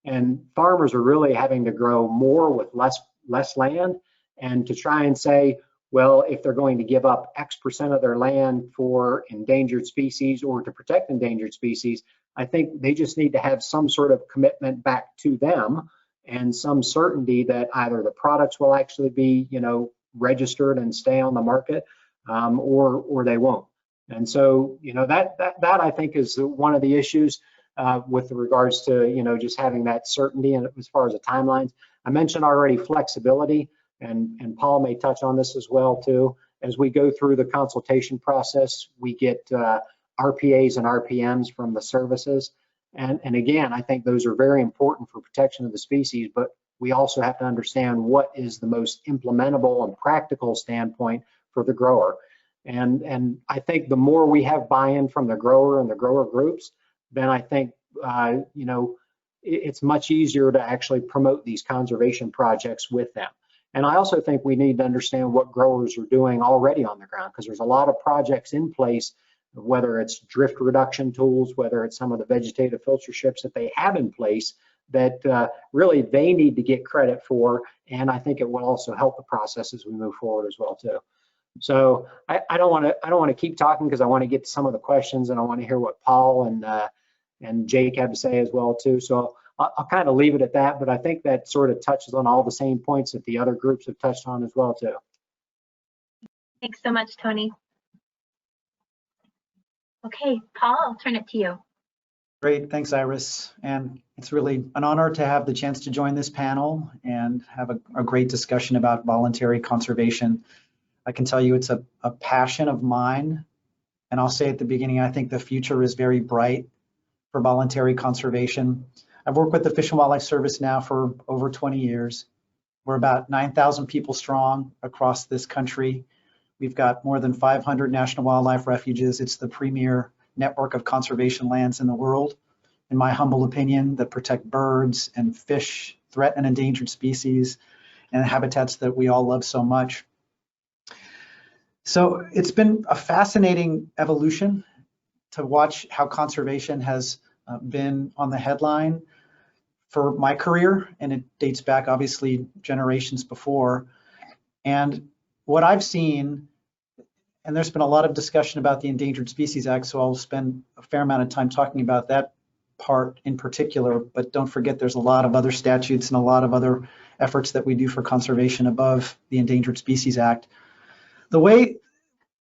And farmers are really having to grow more with less land, and to try and say, well, if they're going to give up X% of their land for endangered species or to protect endangered species, I think they just need to have some sort of commitment back to them and some certainty that either the products will actually be, you know, registered and stay on the market, or they won't. And so, you know, that I think is one of the issues with regards to, you know, just having that certainty. And as far as the timelines, I mentioned already flexibility, and Paul may touch on this as well too. As we go through the consultation process, we get RPAs and RPMs from the services. And again, I think those are very important for protection of the species, but we also have to understand what is the most implementable and practical standpoint for the grower. And I think the more we have buy-in from the grower and the grower groups, then I think, you know, it's much easier to actually promote these conservation projects with them. And I also think we need to understand what growers are doing already on the ground, because there's a lot of projects in place, whether it's drift reduction tools, whether it's some of the vegetative filter strips that they have in place that really they need to get credit for. And I think it will also help the process as we move forward as well too. So I don't want to keep talking, because I want to get to some of the questions, and I want to hear what Paul and Jake have to say as well too. So I'll kind of leave it at that, but I think that sort of touches on all the same points that the other groups have touched on as well too.
Thanks so much, Tony. Okay, Paul, I'll turn it to you.
Great, thanks, Iris. And it's really an honor to have the chance to join this panel and have a great discussion about voluntary conservation. I can tell you it's a passion of mine. And I'll say at the beginning, I think the future is very bright for voluntary conservation. I've worked with the Fish and Wildlife Service now for over 20 years. We're about 9,000 people strong across this country. We've got more than 500 national wildlife refuges. It's the premier network of conservation lands in the world, in my humble opinion, that protect birds and fish, threatened and endangered species, and habitats that we all love so much. So it's been a fascinating evolution to watch how conservation has been on the headline for my career, and it dates back obviously generations before. And what I've seen, and there's been a lot of discussion about the Endangered Species Act, so I'll spend a fair amount of time talking about that part in particular, but don't forget there's a lot of other statutes and a lot of other efforts that we do for conservation above the Endangered Species Act. The way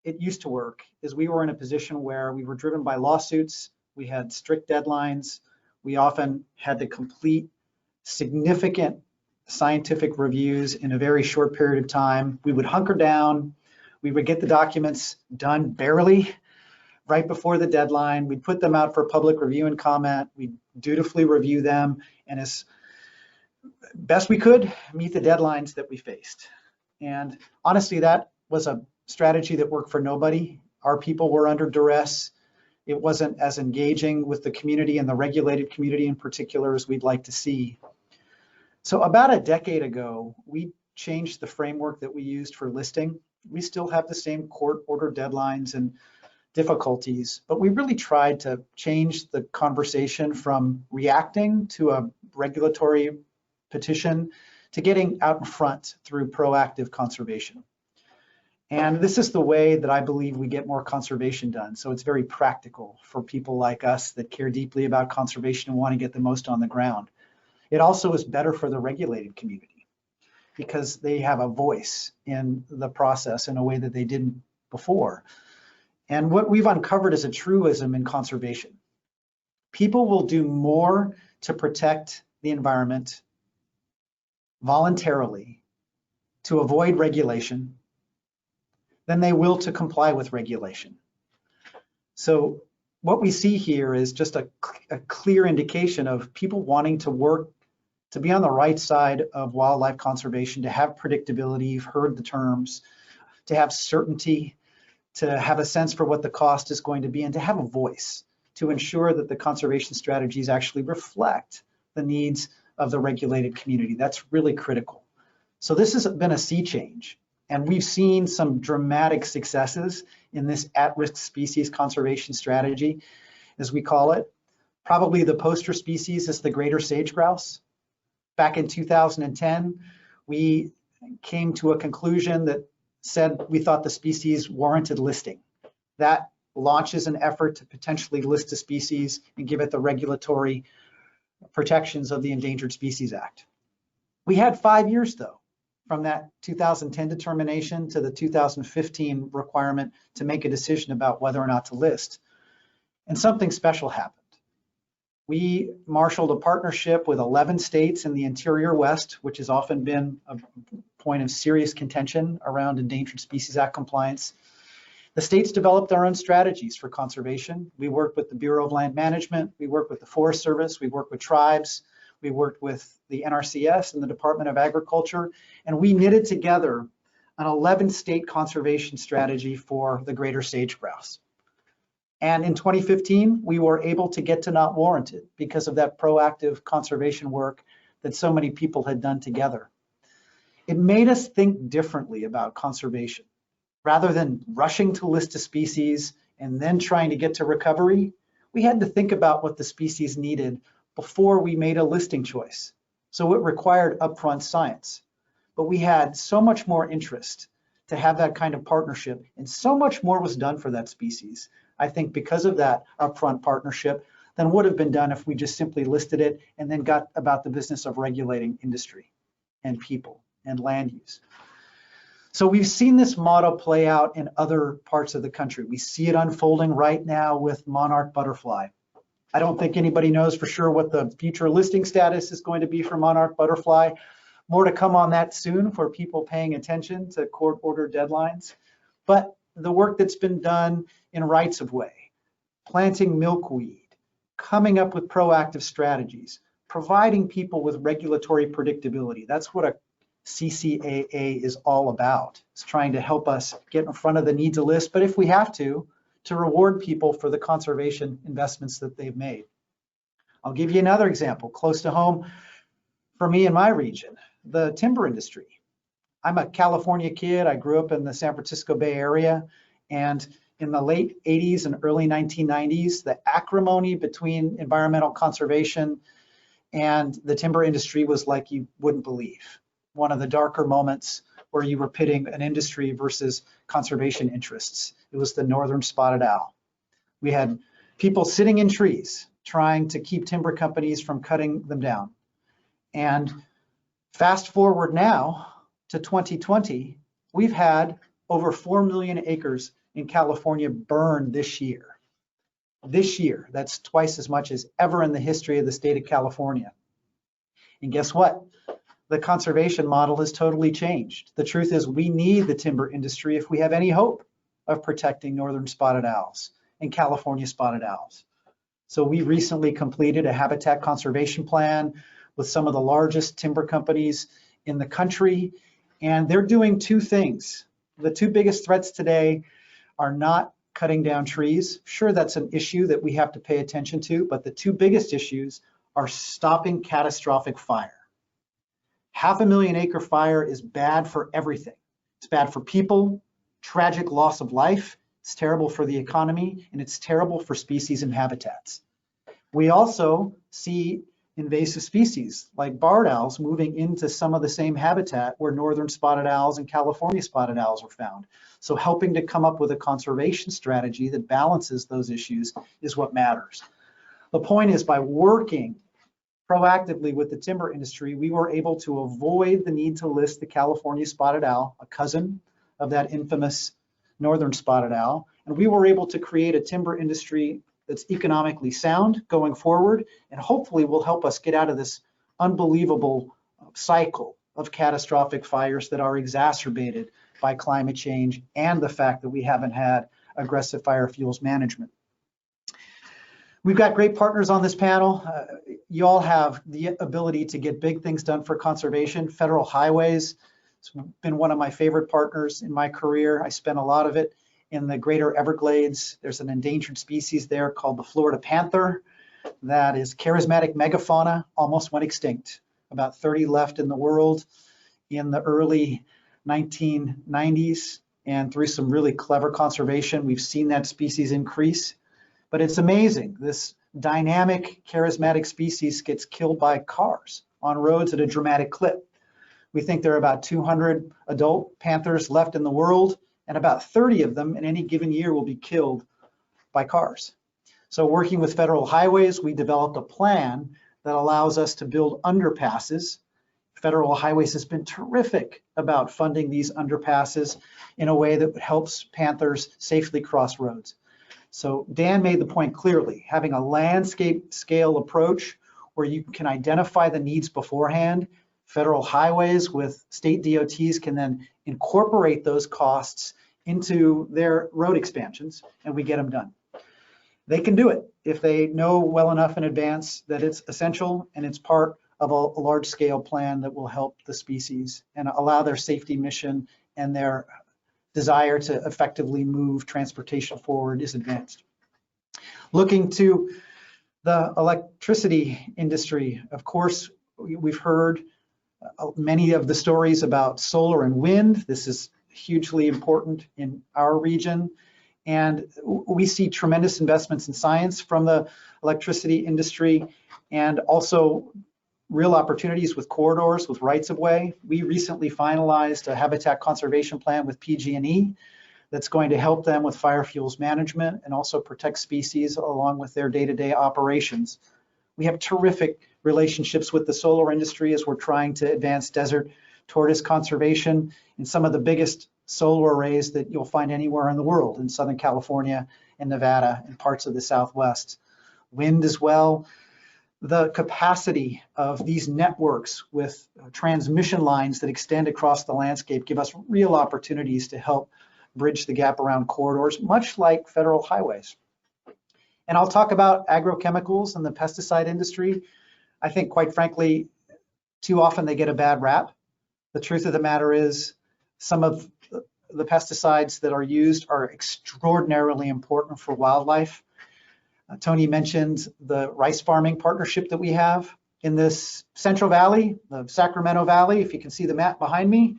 it used to work is we were in a position where we were driven by lawsuits, we had strict deadlines, we often had to complete significant scientific reviews in a very short period of time. We would hunker down, we would get the documents done barely right before the deadline, we'd put them out for public review and comment, we'd dutifully review them, and as best we could, meet the deadlines that we faced. And honestly, that was a strategy that worked for nobody. Our people were under duress. It wasn't as engaging with the community and the regulated community in particular as we'd like to see. So about a decade ago, we changed the framework that we used for listing. We still have the same court order deadlines and difficulties, but we really tried to change the conversation from reacting to a regulatory petition to getting out in front through proactive conservation. And this is the way that I believe we get more conservation done. So it's very practical for people like us that care deeply about conservation and want to get the most on the ground. It also is better for the regulated community because they have a voice in the process in a way that they didn't before. And what we've uncovered is a truism in conservation. People will do more to protect the environment voluntarily to avoid regulation than they will to comply with regulation. So what we see here is just a clear indication of people wanting to work to be on the right side of wildlife conservation, to have predictability, you've heard the terms, to have certainty, to have a sense for what the cost is going to be, and to have a voice to ensure that the conservation strategies actually reflect the needs of the regulated community. That's really critical. So this has been a sea change, and we've seen some dramatic successes in this at-risk species conservation strategy, as we call it. Probably the poster species is the greater sage grouse. Back in 2010, we came to a conclusion that said we thought the species warranted listing. That launches an effort to potentially list a species and give it the regulatory protections of the Endangered Species Act. We had 5 years, though, from that 2010 determination to the 2015 requirement to make a decision about whether or not to list. And something special happened. We marshaled a partnership with 11 states in the interior West, which has often been a point of serious contention around Endangered Species Act compliance. The states developed their own strategies for conservation. We worked with the Bureau of Land Management, we worked with the Forest Service, we worked with tribes, we worked with the NRCS and the Department of Agriculture, and we knitted together an 11-state conservation strategy for the greater sage grouse. And in 2015, we were able to get to not warranted because of that proactive conservation work that so many people had done together. It made us think differently about conservation. Rather than rushing to list a species and then trying to get to recovery, we had to think about what the species needed before we made a listing choice. So it required upfront science. But we had so much more interest to have that kind of partnership, and so much more was done for that species, I think, because of that upfront partnership than would have been done if we just simply listed it and then got about the business of regulating industry and people and land use. So we've seen this model play out in other parts of the country. We see it unfolding right now with monarch butterfly. I don't think anybody knows for sure what the future listing status is going to be for monarch butterfly. More to come on that soon for people paying attention to court order deadlines. But the work that's been done in rights of way, planting milkweed, coming up with proactive strategies, providing people with regulatory predictability. That's what a CCAA is all about. It's trying to help us get in front of the need to list, but if we have to reward people for the conservation investments that they've made. I'll give you another example close to home for me in my region, the timber industry. I'm a California kid. I grew up in the San Francisco Bay Area, and in the late 80s and early 1990s, the acrimony between environmental conservation and the timber industry was like you wouldn't believe. One of the darker moments where you were pitting an industry versus conservation interests. It was the northern spotted owl. We had people sitting in trees trying to keep timber companies from cutting them down. And fast forward now to 2020, we've had over 4 million acres in California burned this year. This year, that's twice as much as ever in the history of the state of California. And guess what? The conservation model has totally changed. The truth is we need the timber industry if we have any hope of protecting northern spotted owls and California spotted owls. So we recently completed a habitat conservation plan with some of the largest timber companies in the country, and they're doing two things. The two biggest threats today are not cutting down trees. Sure, that's an issue that we have to pay attention to, but the two biggest issues are stopping catastrophic fire. 500,000 acre fire is bad for everything. It's bad for people, tragic loss of life, it's terrible for the economy, and it's terrible for species and habitats. We also see invasive species like barred owls moving into some of the same habitat where northern spotted owls and California spotted owls were found. So helping to come up with a conservation strategy that balances those issues is what matters. The point is, by working proactively with the timber industry, we were able to avoid the need to list the California spotted owl, a cousin of that infamous northern spotted owl, and we were able to create a timber industry that's economically sound going forward, and hopefully will help us get out of this unbelievable cycle of catastrophic fires that are exacerbated by climate change and the fact that we haven't had aggressive fire fuels management. We've got great partners on this panel. You all have the ability to get big things done for conservation. Federal Highways, it's been one of my favorite partners in my career. I spent a lot of it in the greater Everglades. There's an endangered species there called the Florida panther that is charismatic megafauna, almost went extinct. About 30 left in the world in the early 1990s, and through some really clever conservation, we've seen that species increase. But it's amazing, this dynamic, charismatic species gets killed by cars on roads at a dramatic clip. We think there are about 200 adult panthers left in the world, and about 30 of them in any given year will be killed by cars. So working with Federal Highways, we developed a plan that allows us to build underpasses. Federal Highways has been terrific about funding these underpasses in a way that helps panthers safely cross roads. So Dan made the point clearly, having a landscape scale approach where you can identify the needs beforehand. Federal Highways with state DOTs can then incorporate those costs into their road expansions, and we get them done. They can do it if they know well enough in advance that it's essential and it's part of a large-scale plan that will help the species and allow their safety mission and their desire to effectively move transportation forward is advanced. Looking to the electricity industry, of course, we've heard many of the stories about solar and wind. This is hugely important in our region. And we see tremendous investments in science from the electricity industry and also real opportunities with corridors, with rights of way. We recently finalized a habitat conservation plan with PG&E that's going to help them with fire fuels management and also protect species along with their day-to-day operations. We have terrific relationships with the solar industry as we're trying to advance desert tortoise conservation in some of the biggest solar arrays that you'll find anywhere in the world in Southern California and Nevada and parts of the Southwest. Wind as well. The capacity of these networks with transmission lines that extend across the landscape give us real opportunities to help bridge the gap around corridors, much like Federal Highways. And I'll talk about agrochemicals and the pesticide industry. I think, quite frankly, too often they get a bad rap. The truth of the matter is some of the pesticides that are used are extraordinarily important for wildlife. Tony mentioned the rice farming partnership that we have in this Central Valley, the Sacramento Valley. If you can see the map behind me,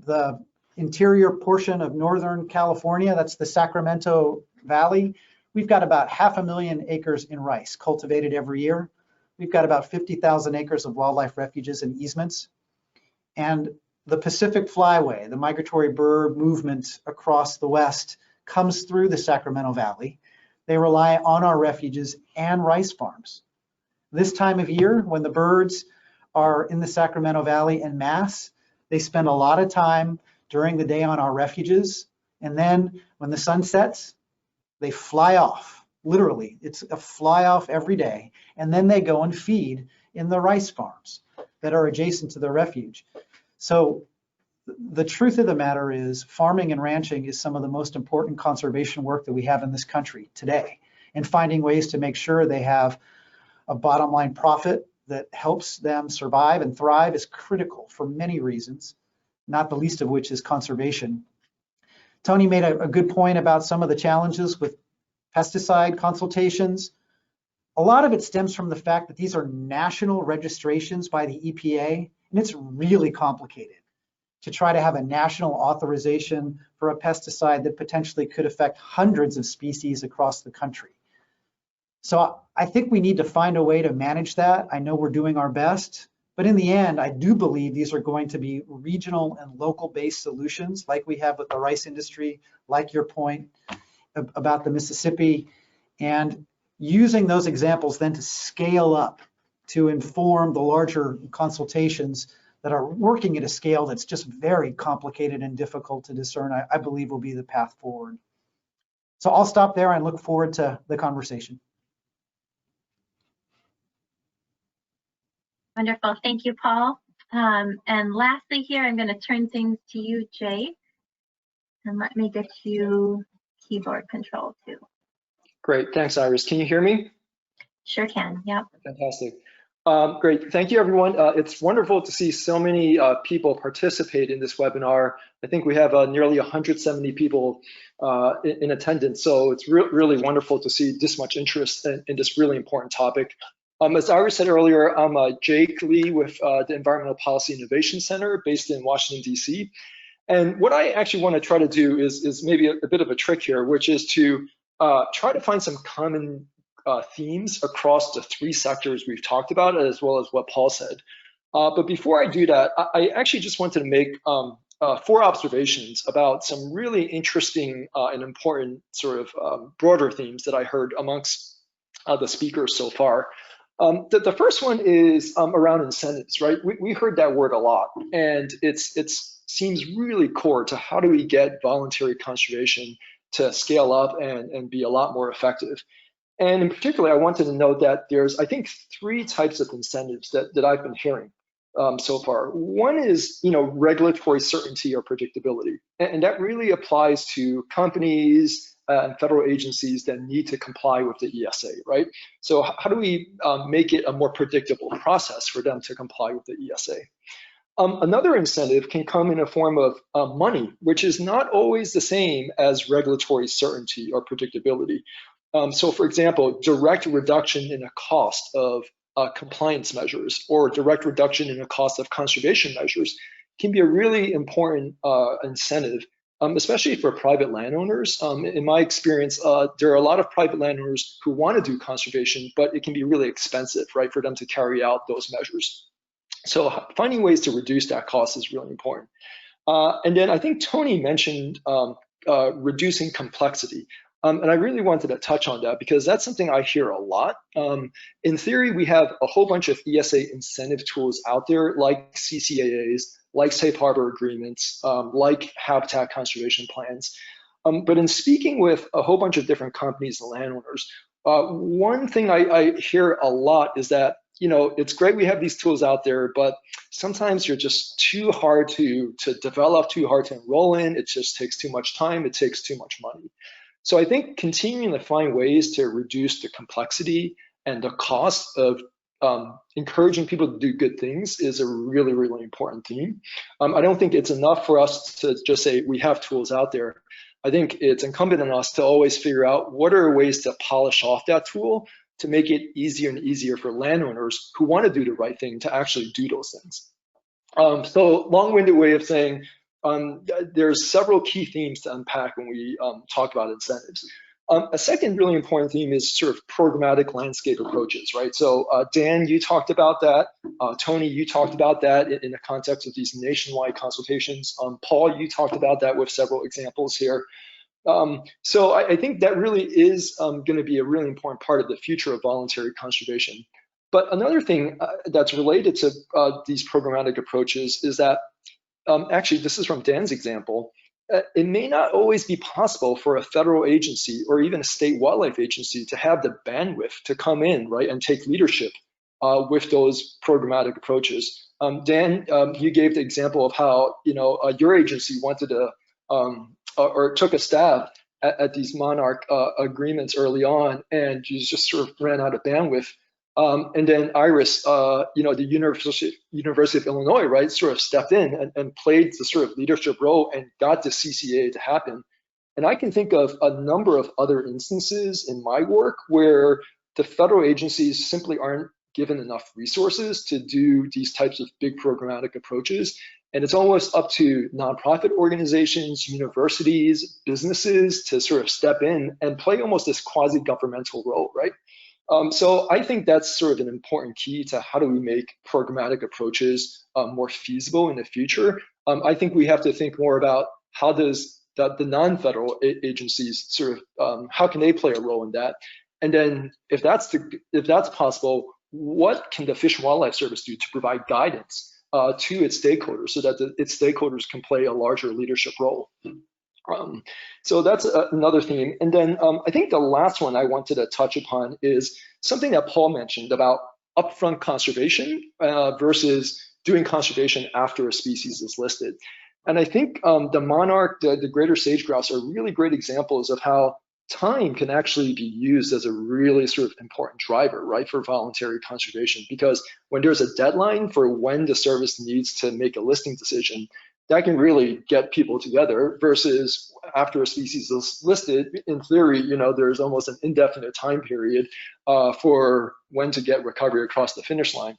the interior portion of Northern California, that's the Sacramento Valley, we've got about 500,000 acres in rice cultivated every year. We've got about 50,000 acres of wildlife refuges and easements. And the Pacific Flyway, the migratory bird movement across the West, comes through the Sacramento Valley. They rely on our refuges and rice farms. This time of year, when the birds are in the Sacramento Valley en masse, they spend a lot of time during the day on our refuges. And then when the sun sets, they fly off. Literally, it's a fly off every day. And then they go and feed in the rice farms that are adjacent to the refuge. So the truth of the matter is farming and ranching is some of the most important conservation work that we have in this country today. And finding ways to make sure they have a bottom line profit that helps them survive and thrive is critical for many reasons, not the least of which is conservation. Tony made a good point about some of the challenges with pesticide consultations. A lot of it stems from the fact that these are national registrations by the EPA, and it's really complicated to try to have a national authorization for a pesticide that potentially could affect hundreds of species across the country. So I think we need to find a way to manage that. I know we're doing our best, but in the end, I do believe these are going to be regional and local based solutions like we have with the rice industry, like your point about the Mississippi, and using those examples then to scale up to inform the larger consultations that are working at a scale that's just very complicated and difficult to discern, I believe will be the path forward. So I'll stop there and look forward to the conversation.
Wonderful, thank you, Paul. And lastly here, I'm going to turn things to you, Jay. And let me get you keyboard control too.
Great, thanks, Iris. Can you hear me?
Sure can, yep.
Fantastic. Great, thank you, everyone. It's wonderful to see so many people participate in this webinar. I think we have nearly 170 people in attendance, so it's really wonderful to see this much interest in this really important topic. As Iris said earlier, I'm Jake Lee with the Environmental Policy Innovation Center based in Washington, D.C. And what I actually want to try to do is maybe a bit of a trick here, which is to try to find some common themes across the three sectors we've talked about, as well as what Paul said. But before I do that, I actually just wanted to make 4 observations about some really interesting and important sort of broader themes that I heard amongst the speakers so far. The first one is around incentives, right? We heard that word a lot, and it seems really core to how do we get voluntary conservation to scale up and be a lot more effective. And in particular, I wanted to note that there's, I think, 3 types of incentives that I've been hearing so far. One is, regulatory certainty or predictability, and that really applies to companies and federal agencies that need to comply with the ESA, right? So how do we make it a more predictable process for them to comply with the ESA? Another incentive can come in a form of money, which is not always the same as regulatory certainty or predictability. So for example, direct reduction in the cost of compliance measures or direct reduction in the cost of conservation measures can be a really important incentive, especially for private landowners. In my experience, there are a lot of private landowners who want to do conservation, but it can be really expensive, right, for them to carry out those measures. So finding ways to reduce that cost is really important. And then I think Tony mentioned reducing complexity. And I really wanted to touch on that because that's something I hear a lot. In theory, we have a whole bunch of ESA incentive tools out there, like CCAAs, like safe harbor agreements, like habitat conservation plans. But in speaking with a whole bunch of different companies and landowners, one thing I hear a lot is that, it's great we have these tools out there, but sometimes you're just too hard to develop, too hard to enroll in. It just takes too much time. It takes too much money. So I think continuing to find ways to reduce the complexity and the cost of encouraging people to do good things is a really, really important theme. I don't think it's enough for us to just say we have tools out there. I think it's incumbent on us to always figure out what are ways to polish off that tool to make it easier and easier for landowners who want to do the right thing to actually do those things. So long-winded way of saying there's several key themes to unpack when we talk about incentives. A second really important theme is sort of programmatic landscape approaches, right? So Dan, you talked about that. Tony, you talked about that in the context of these nationwide consultations. Paul, you talked about that with several examples here. So I think that really is going to be a really important part of the future of voluntary conservation. But another thing that's related to these programmatic approaches is that, actually, this is from Dan's example, it may not always be possible for a federal agency or even a state wildlife agency to have the bandwidth to come in, right, and take leadership with those programmatic approaches. Dan, you gave the example of how, your agency wanted to, or took a stab at these monarch agreements early on, and you just sort of ran out of bandwidth. And then Iris, the University of Illinois, right, sort of stepped in and played the sort of leadership role and got the CCA to happen. And I can think of a number of other instances in my work where the federal agencies simply aren't given enough resources to do these types of big programmatic approaches. And it's almost up to nonprofit organizations, universities, businesses to sort of step in and play almost this quasi-governmental role, right? So I think that's sort of an important key to how do we make programmatic approaches more feasible in the future. I think we have to think more about how does the non-federal agencies sort of, how can they play a role in that? And then if that's possible, what can the Fish and Wildlife Service do to provide guidance to its stakeholders so that its stakeholders can play a larger leadership role? So that's another theme. And then I think the last one I wanted to touch upon is something that Paul mentioned about upfront conservation versus doing conservation after a species is listed. And I think the monarch, the greater sage grouse are really great examples of how time can actually be used as a really sort of important driver, right, for voluntary conservation. Because when there's a deadline for when the service needs to make a listing decision, that can really get people together versus after a species is listed, in theory, there's almost an indefinite time period for when to get recovery across the finish line.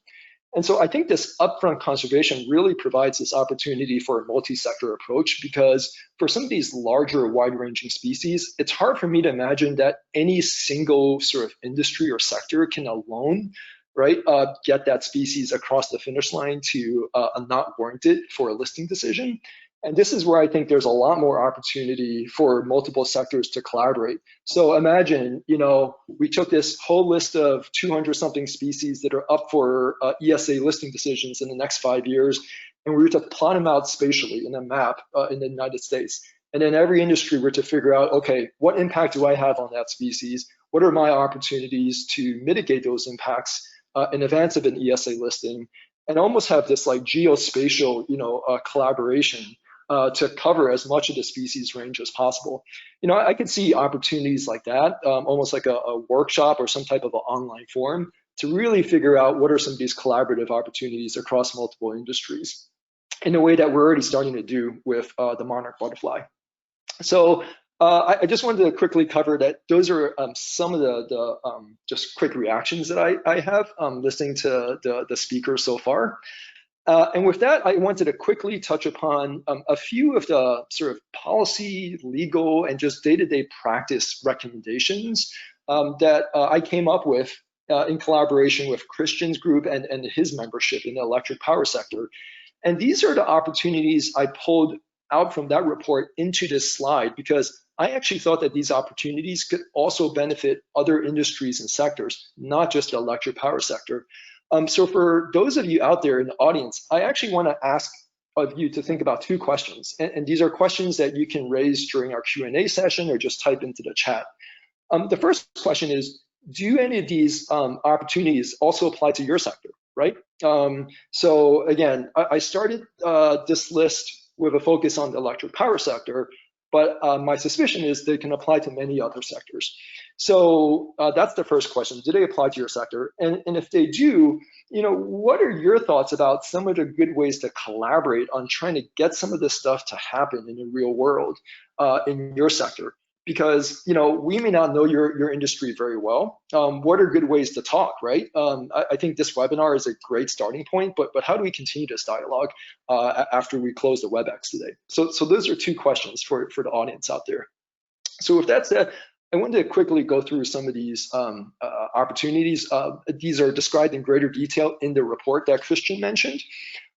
And so I think this upfront conservation really provides this opportunity for a multi-sector approach, because for some of these larger wide-ranging species, it's hard for me to imagine that any single sort of industry or sector can alone, right, get that species across the finish line to not warrant it for a listing decision. And this is where I think there's a lot more opportunity for multiple sectors to collaborate. So imagine, we took this whole list of 200-something species that are up for ESA listing decisions in the next 5 years, and we were to plot them out spatially in a map in the United States. And then every industry were to figure out, okay, what impact do I have on that species? What are my opportunities to mitigate those impacts in advance of an ESA listing? And almost have this like geospatial, collaboration to cover as much of the species range as possible. I could see opportunities like that, almost like a workshop or some type of an online forum to really figure out what are some of these collaborative opportunities across multiple industries in a way that we're already starting to do with the monarch butterfly. So I just wanted to quickly cover that. Those are some of the just quick reactions that I have listening to the speakers so far. And with that, I wanted to quickly touch upon a few of the sort of policy, legal, and just day-to-day practice recommendations that I came up with in collaboration with Christian's group and his membership in the electric power sector. And these are the opportunities I pulled out from that report into this slide, because I actually thought that these opportunities could also benefit other industries and sectors, not just the electric power sector. So for those of you out there in the audience, I actually want to ask of you to think about two questions. And these are questions that you can raise during our Q&A session or just type into the chat. The first question is, do any of these opportunities also apply to your sector, right? So again, I started this list with a focus on the electric power sector, but my suspicion is they can apply to many other sectors. So that's the first question. Do they apply to your sector? And if they do, what are your thoughts about some of the good ways to collaborate on trying to get some of this stuff to happen in the real world in your sector? because we may not know your industry very well. What are good ways to talk, right? I think this webinar is a great starting point, but how do we continue this dialogue after we close the WebEx today? So those are two questions for the audience out there. So with that said, I wanted to quickly go through some of these opportunities. These are described in greater detail in the report that Christian mentioned.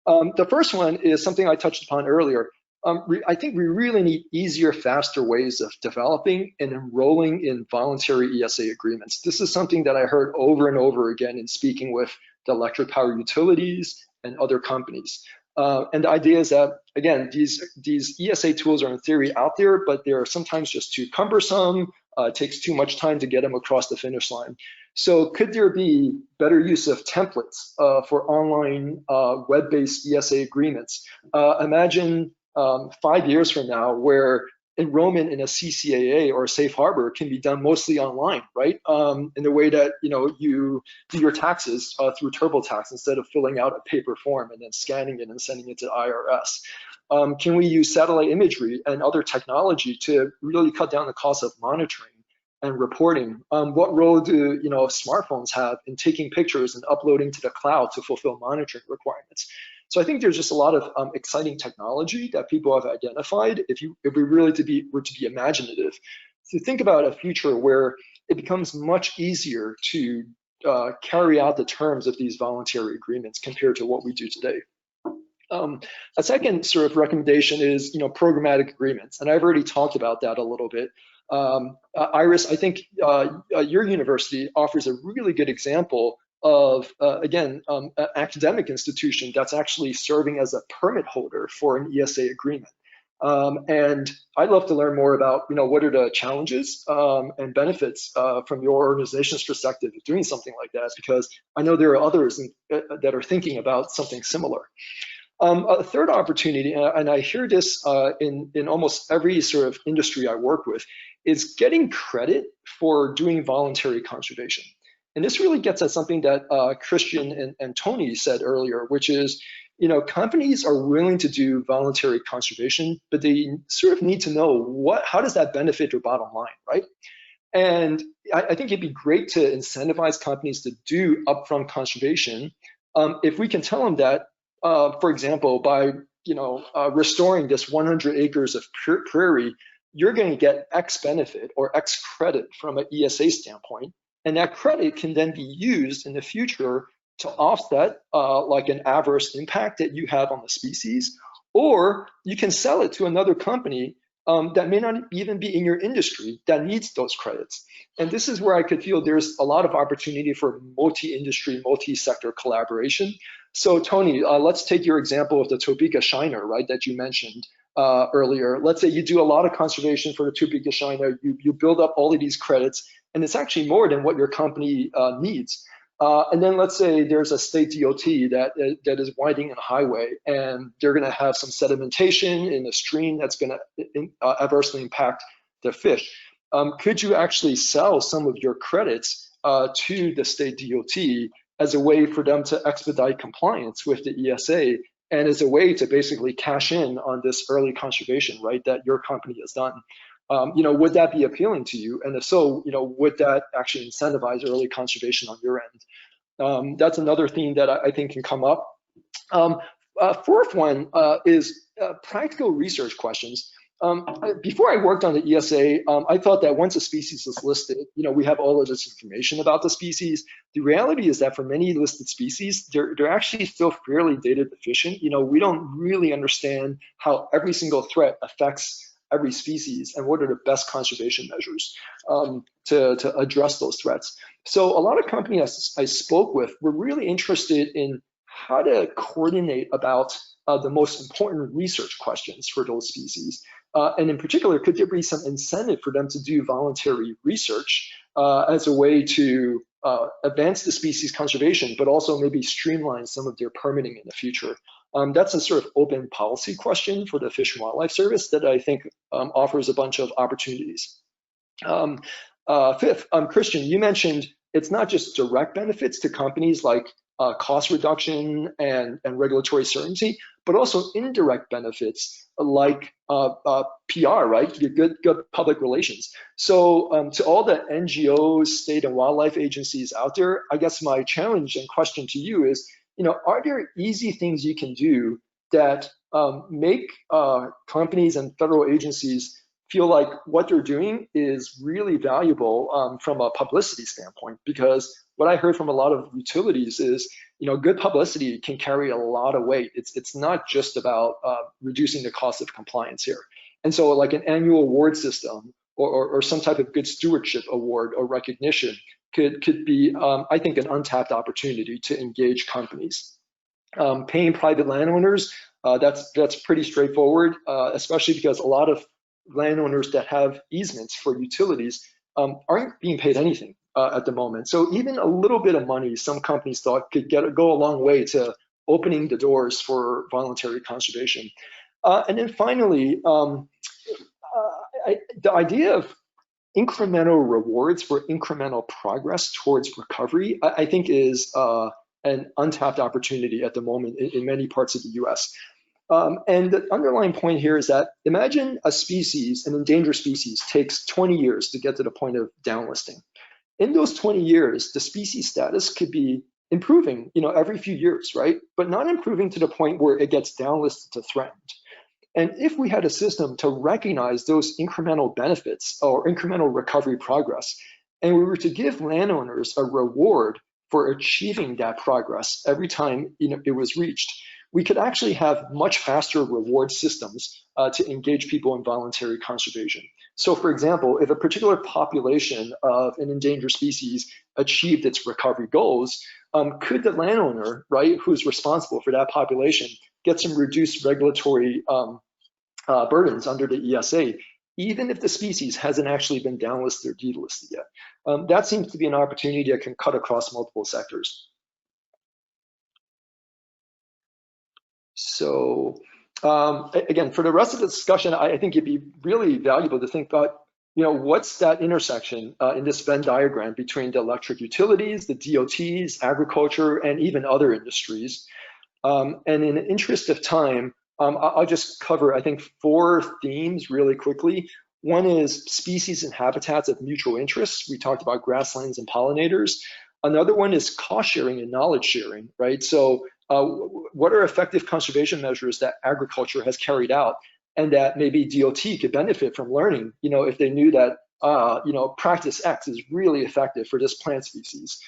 The first one is something I touched upon earlier. I think we really need easier, faster ways of developing and enrolling in voluntary ESA agreements. This is something that I heard over and over again in speaking with the electric power utilities and other companies. And the idea is that, again, these ESA tools are in theory out there, but they're sometimes just too cumbersome. It takes too much time to get them across the finish line. So could there be better use of templates for online web-based ESA agreements? Imagine 5 years from now where enrollment in a CCAA or a safe harbor can be done mostly online, right? In the way that you do your taxes through TurboTax instead of filling out a paper form and then scanning it and sending it to the IRS. Can we use satellite imagery and other technology to really cut down the cost of monitoring and reporting? What role do smartphones have in taking pictures and uploading to the cloud to fulfill monitoring requirements? So I think there's just a lot of exciting technology that people have identified. If we really were to be imaginative, to think about a future where it becomes much easier to carry out the terms of these voluntary agreements compared to what we do today. A second sort of recommendation is programmatic agreements, and I've already talked about that a little bit. Iris, I think your university offers a really good example of, again, an academic institution that's actually serving as a permit holder for an ESA agreement. And I'd love to learn more about, what are the challenges and benefits from your organization's perspective of doing something like that, because I know there are others that are thinking about something similar. A third opportunity, and I hear this in almost every sort of industry I work with, is getting credit for doing voluntary conservation. And this really gets at something that Christian and Tony said earlier, which is, companies are willing to do voluntary conservation, but they sort of need to know how does that benefit their bottom line, right? And I think it'd be great to incentivize companies to do upfront conservation if we can tell them that, for example, by restoring this 100 acres of prairie, you're going to get X benefit or X credit from an ESA standpoint. And that credit can then be used in the future to offset like an adverse impact that you have on the species, or you can sell it to another company that may not even be in your industry that needs those credits. And this is where I could feel there's a lot of opportunity for multi-industry, multi-sector collaboration. So Tony, let's take your example of the Topeka Shiner, right, that you mentioned earlier. Let's say you do a lot of conservation for the Topeka Shiner, you build up all of these credits, and it's actually more than what your company needs. And then let's say there's a state DOT that is widening a highway, and they're going to have some sedimentation in a stream that's going to adversely impact the fish. Could you actually sell some of your credits to the state DOT as a way for them to expedite compliance with the ESA, and as a way to basically cash in on this early conservation, right, that your company has done? Would that be appealing to you? And if so, would that actually incentivize early conservation on your end? That's another theme that I think can come up. Fourth one is practical research questions. Before I worked on the ESA, I thought that once a species is listed, we have all of this information about the species. The reality is that for many listed species, they're actually still fairly data deficient. We don't really understand how every single threat affects every species and what are the best conservation measures to address those threats. So a lot of companies I spoke with were really interested in how to coordinate about the most important research questions for those species. And in particular, could there be some incentive for them to do voluntary research as a way to advance the species conservation, but also maybe streamline some of their permitting in the future? That's a sort of open policy question for the Fish and Wildlife Service that I think offers a bunch of opportunities. Fifth, Christian, you mentioned it's not just direct benefits to companies like cost reduction and regulatory certainty, but also indirect benefits like PR, right? Good public relations. So to all the NGOs, state and wildlife agencies out there, I guess my challenge and question to you is, are there easy things you can do that make companies and federal agencies feel like what they're doing is really valuable from a publicity standpoint? Because what I heard from a lot of utilities is, good publicity can carry a lot of weight. It's not just about reducing the cost of compliance here. And so like an annual award system or some type of good stewardship award or recognition could be, I think, an untapped opportunity to engage companies. Paying private landowners, that's pretty straightforward, especially because a lot of landowners that have easements for utilities aren't being paid anything at the moment. So even a little bit of money, some companies thought could go a long way to opening the doors for voluntary conservation. And then finally, the idea of incremental rewards for incremental progress towards recovery, I think is an untapped opportunity at the moment in many parts of the US. And the underlying point here is that imagine a species, an endangered species, takes 20 years to get to the point of downlisting. In those 20 years, the species status could be improving, every few years, right? But not improving to the point where it gets downlisted to threatened. And if we had a system to recognize those incremental benefits or incremental recovery progress, and we were to give landowners a reward for achieving that progress every time it was reached, we could actually have much faster reward systems to engage people in voluntary conservation. So for example, if a particular population of an endangered species achieved its recovery goals, could the landowner, right, who's responsible for that population, get some reduced regulatory burdens under the ESA, even if the species hasn't actually been downlisted or delisted yet? That seems to be an opportunity that can cut across multiple sectors. So again, for the rest of the discussion, I think it'd be really valuable to think about, what's that intersection in this Venn diagram between the electric utilities, the DOTs, agriculture, and even other industries. And in the interest of time, I'll just cover, I think, 4 themes really quickly. One is species and habitats of mutual interest. We talked about grasslands and pollinators. Another one is cost sharing and knowledge sharing, right? So what are effective conservation measures that agriculture has carried out and that maybe DOT could benefit from learning, if they knew that, practice X is really effective for this plant species.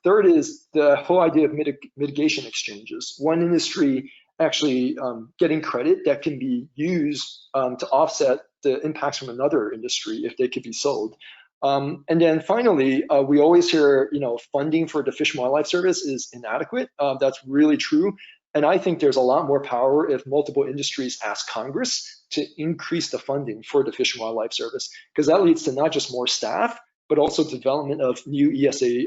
Third is the whole idea of mitigation exchanges. One industry actually getting credit that can be used to offset the impacts from another industry if they could be sold. And then finally, we always hear, funding for the Fish and Wildlife Service is inadequate. That's really true. And I think there's a lot more power if multiple industries ask Congress to increase the funding for the Fish and Wildlife Service, because that leads to not just more staff, but also development of new ESA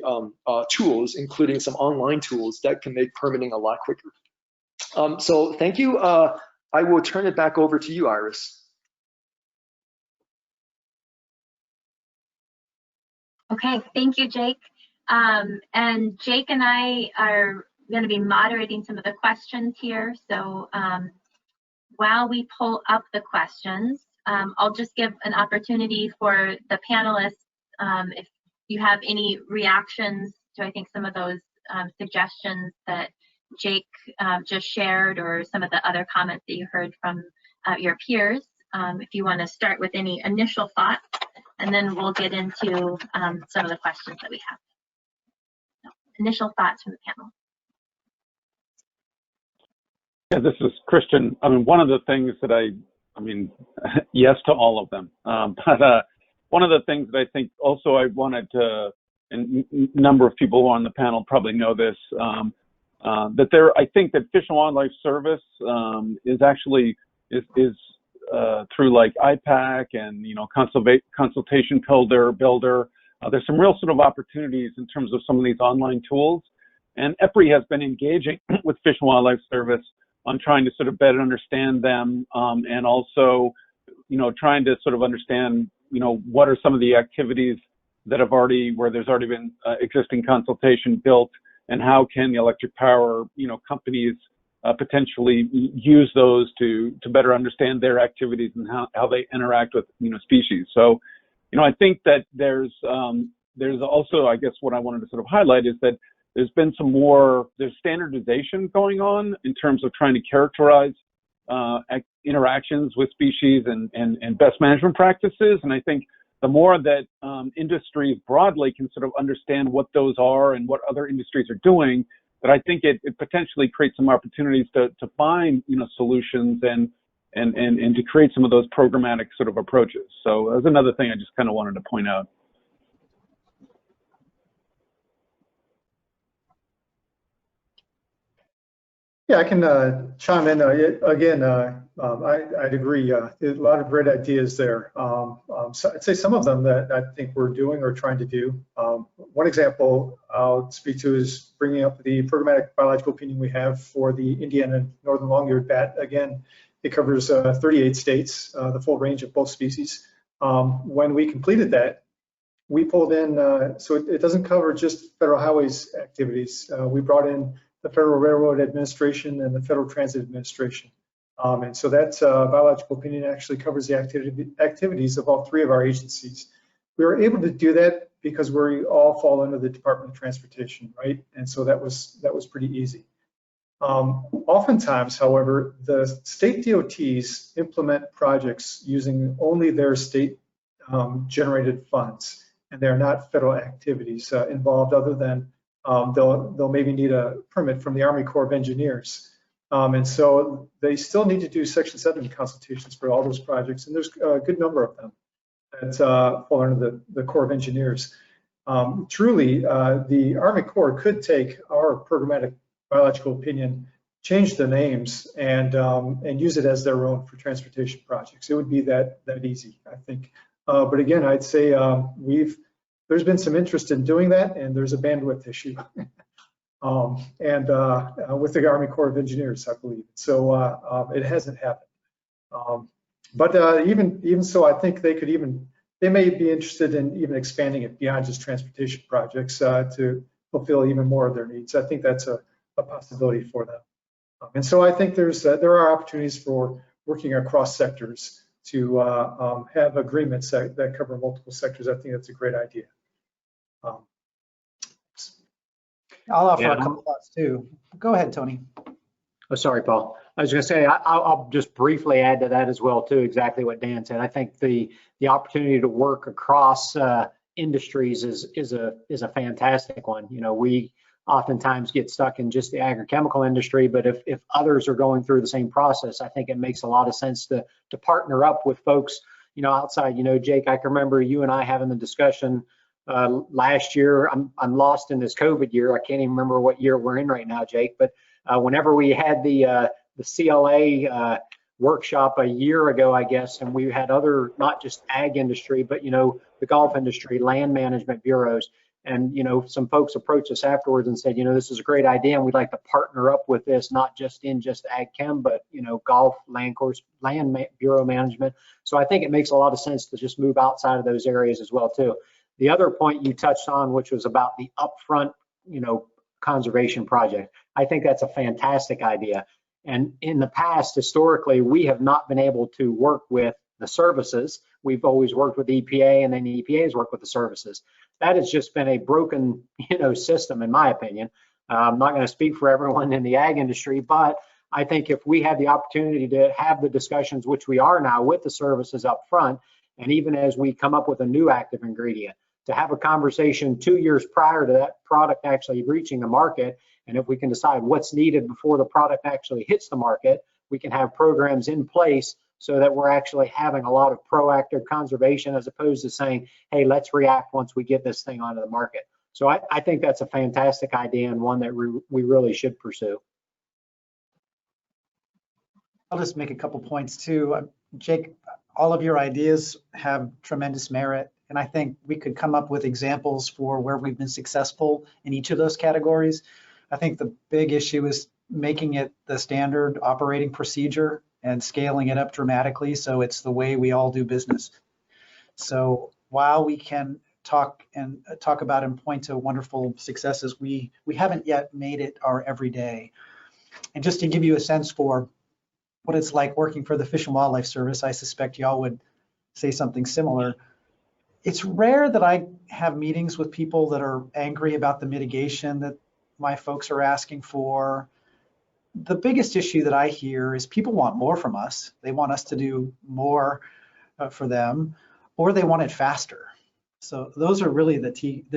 tools, including some online tools that can make permitting a lot quicker. So thank you. I will turn it back over to you, Iris.
Okay, thank you, Jake. And Jake and I are going to be moderating some of the questions here. So while we pull up the questions, I'll just give an opportunity for the panelists, if you have any reactions to, I think, some of those suggestions that Jake just shared, or some of the other comments that you heard from your peers. If you want to start with any initial thoughts, and then we'll get into some of the questions that we have. So, initial thoughts from the panel.
Yeah, this is Christian. I mean, one of the things that I mean, yes to all of them. But one of the things that I think also I wanted to, and a number of people who are on the panel probably know this, that I think that Fish and Wildlife Service is actually through like IPAC and consultation builder. There's some real sort of opportunities in terms of some of these online tools, and EPRI has been engaging with Fish and Wildlife Service on trying to sort of better understand them, and also trying to sort of understand what are some of the activities that where there's already been existing consultation built, and how can the electric power, companies potentially use those to better understand their activities and how they interact with, species. So, I think that there's also, I guess what I wanted to sort of highlight is that there's been there's standardization going on in terms of trying to characterize interactions with species and best management practices. And I think the more that industries broadly can sort of understand what those are and what other industries are doing, that I think it potentially creates some opportunities to find, solutions and to create some of those programmatic sort of approaches. So that's another thing I just kind of wanted to point out.
Yeah, I can chime in. Again, I'd agree. A lot of great ideas there. So I'd say some of them that I think we're doing or trying to do. One example I'll speak to is bringing up the programmatic biological opinion we have for the Indian and northern long-eared bat. Again, it covers 38 states, the full range of both species. When we completed that, we pulled in, so it doesn't cover just Federal Highways activities. We brought in the Federal Railroad Administration and the Federal Transit Administration. And so that biological opinion actually covers the activities of all three of our agencies. We were able to do that because we all fall under the Department of Transportation, right? And so that was pretty easy. Oftentimes, however, the state DOTs implement projects using only their state generated funds, and they're not federal activities involved other than they'll maybe need a permit from the Army Corps of Engineers. And so they still need to do Section 7 consultations for all those projects, and there's a good number of them that fall under the Corps of Engineers. Truly, the Army Corps could take our programmatic biological opinion, change the names, and use it as their own for transportation projects. It would be that easy, I think. But again, I'd say there's been some interest in doing that, and there's a bandwidth issue. With the Army Corps of Engineers, I believe. So it hasn't happened. But even so, I think they may be interested in even expanding it beyond just transportation projects to fulfill even more of their needs. I think that's a possibility for them. And so I think there are opportunities for working across sectors to have agreements that cover multiple sectors. I think that's a great idea.
I'll offer a couple thoughts too. Go ahead, Tony.
Oh, sorry, Paul. I was going to say, I'll just briefly add to that as well too, exactly what Dan said. I think the opportunity to work across industries is a fantastic one. We oftentimes get stuck in just the agrochemical industry, but if others are going through the same process, I think it makes a lot of sense to partner up with folks, outside. Jake, I can remember you and I having the discussion last year. I'm lost in this COVID year. I can't even remember what year we're in right now, Jake, but whenever we had the CLA workshop a year ago, I guess, and we had other, not just ag industry, but the golf industry, land management bureaus, and some folks approached us afterwards and said, this is a great idea, and we'd like to partner up with this, not just in just ag chem, but golf, land course, bureau management. So I think it makes a lot of sense to just move outside of those areas as well too. The other point you touched on, which was about the upfront, conservation project, I think that's a fantastic idea. And in the past, historically, we have not been able to work with the services. We've always worked with EPA, and then the EPA has worked with the services. That has just been a broken, system, in my opinion. I'm not going to speak for everyone in the ag industry, but I think if we had the opportunity to have the discussions, which we are now with the services up front, and even as we come up with a new active ingredient, to have a conversation 2 years prior to that product actually reaching the market. And if we can decide what's needed before the product actually hits the market, we can have programs in place so that we're actually having a lot of proactive conservation as opposed to saying, hey, let's react once we get this thing onto the market. So I think that's a fantastic idea and one that we really should pursue.
I'll just make a couple points too. Jake, all of your ideas have tremendous merit, and I think we could come up with examples for where we've been successful in each of those categories. I think the big issue is making it the standard operating procedure and scaling it up dramatically so it's the way we all do business. So while we can talk about and point to wonderful successes, we haven't yet made it our everyday. And just to give you a sense for what it's like working for the Fish and Wildlife Service, I suspect y'all would say something similar. It's rare that I have meetings with people that are angry about the mitigation that my folks are asking for. The biggest issue that I hear is people want more from us. They want us to do more for them, or they want it faster. So those are really the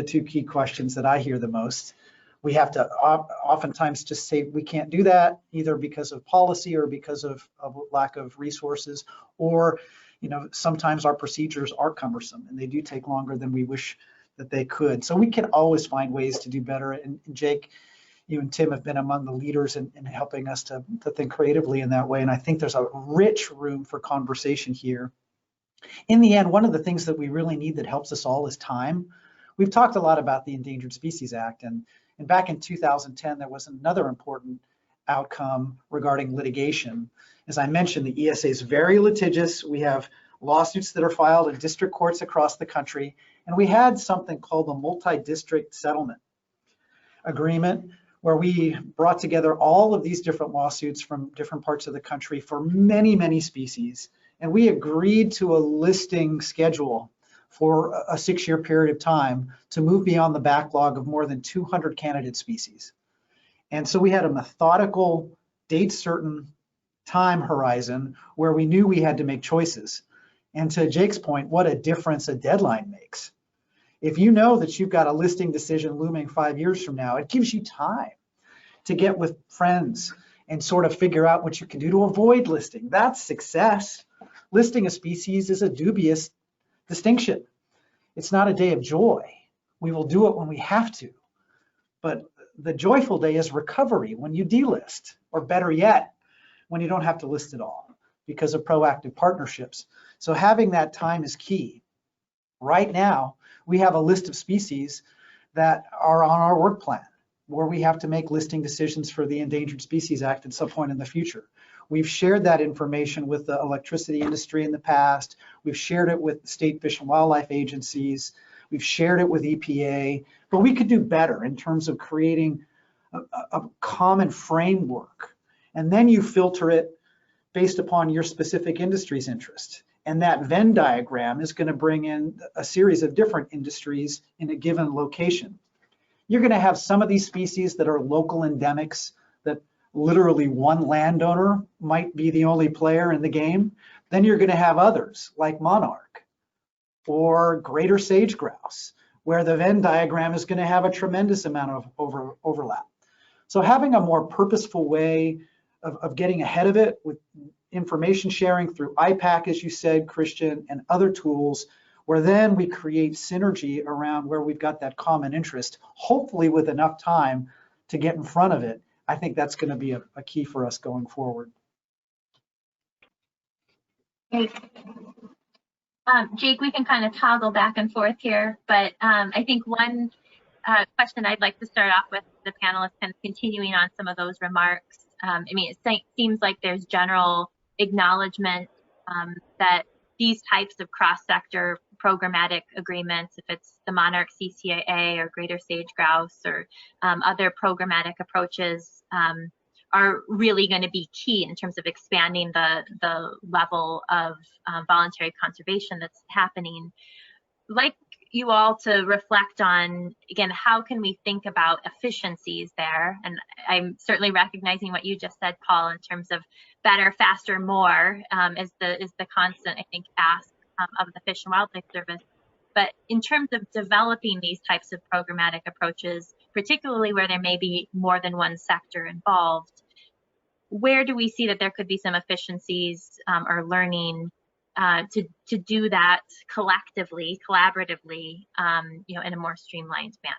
two key questions that I hear the most. We have to oftentimes just say we can't do that, either because of policy or because of lack of resources, or sometimes our procedures are cumbersome and they do take longer than we wish that they could. So we can always find ways to do better. And Jake, you and Tim have been among the leaders in helping us to think creatively in that way. And I think there's a rich room for conversation here. In the end, one of the things that we really need that helps us all is time. We've talked a lot about the Endangered Species Act, and back in 2010, there was another important outcome regarding litigation. As I mentioned, the ESA is very litigious. We have lawsuits that are filed in district courts across the country, and we had something called the multi-district settlement agreement, where we brought together all of these different lawsuits from different parts of the country for many, many species. And we agreed to a listing schedule for a 6-year period of time to move beyond the backlog of more than 200 candidate species. And so we had a methodical, date-certain time horizon where we knew we had to make choices. And to Jake's point, what a difference a deadline makes. If you know that you've got a listing decision looming 5 years from now, it gives you time to get with friends and sort of figure out what you can do to avoid listing. That's success. Listing a species is a dubious distinction. It's not a day of joy. We will do it when we have to. But the joyful day is recovery, when you delist, or better yet, when you don't have to list at all because of proactive partnerships. So having that time is key. Right now, we have a list of species that are on our work plan, where we have to make listing decisions for the Endangered Species Act at some point in the future. We've shared that information with the electricity industry in the past. We've shared it with the state fish and wildlife agencies. We've shared it with EPA, but we could do better in terms of creating a common framework. And then you filter it based upon your specific industry's interest. And that Venn diagram is going to bring in a series of different industries in a given location. You're going to have some of these species that are local endemics, that literally one landowner might be the only player in the game. Then you're going to have others like monarch or greater sage grouse, where the Venn diagram is going to have a tremendous amount of overlap. So having a more purposeful way of getting ahead of it with information sharing through IPAC, as you said, Christian, and other tools, where then we create synergy around where we've got that common interest, hopefully with enough time to get in front of it. I think that's going to be a key for us going forward.
Great. Jake, we can kind of toggle back and forth here, but I think one question I'd like to start off with the panelists, kind of continuing on some of those remarks. I mean, it seems like there's general acknowledgement that these types of cross-sector programmatic agreements, if it's the monarch CCAA or greater sage grouse or other programmatic approaches, are really going to be key in terms of expanding the level of voluntary conservation that's happening. I'd like you all to reflect on, again, how can we think about efficiencies there? And I'm certainly recognizing what you just said, Paul, in terms of better, faster, more is the constant, I think, ask of the Fish and Wildlife Service. But in terms of developing these types of programmatic approaches, particularly where there may be more than one sector involved, where do we see that there could be some efficiencies or learning to do that collectively, collaboratively, in a more streamlined manner?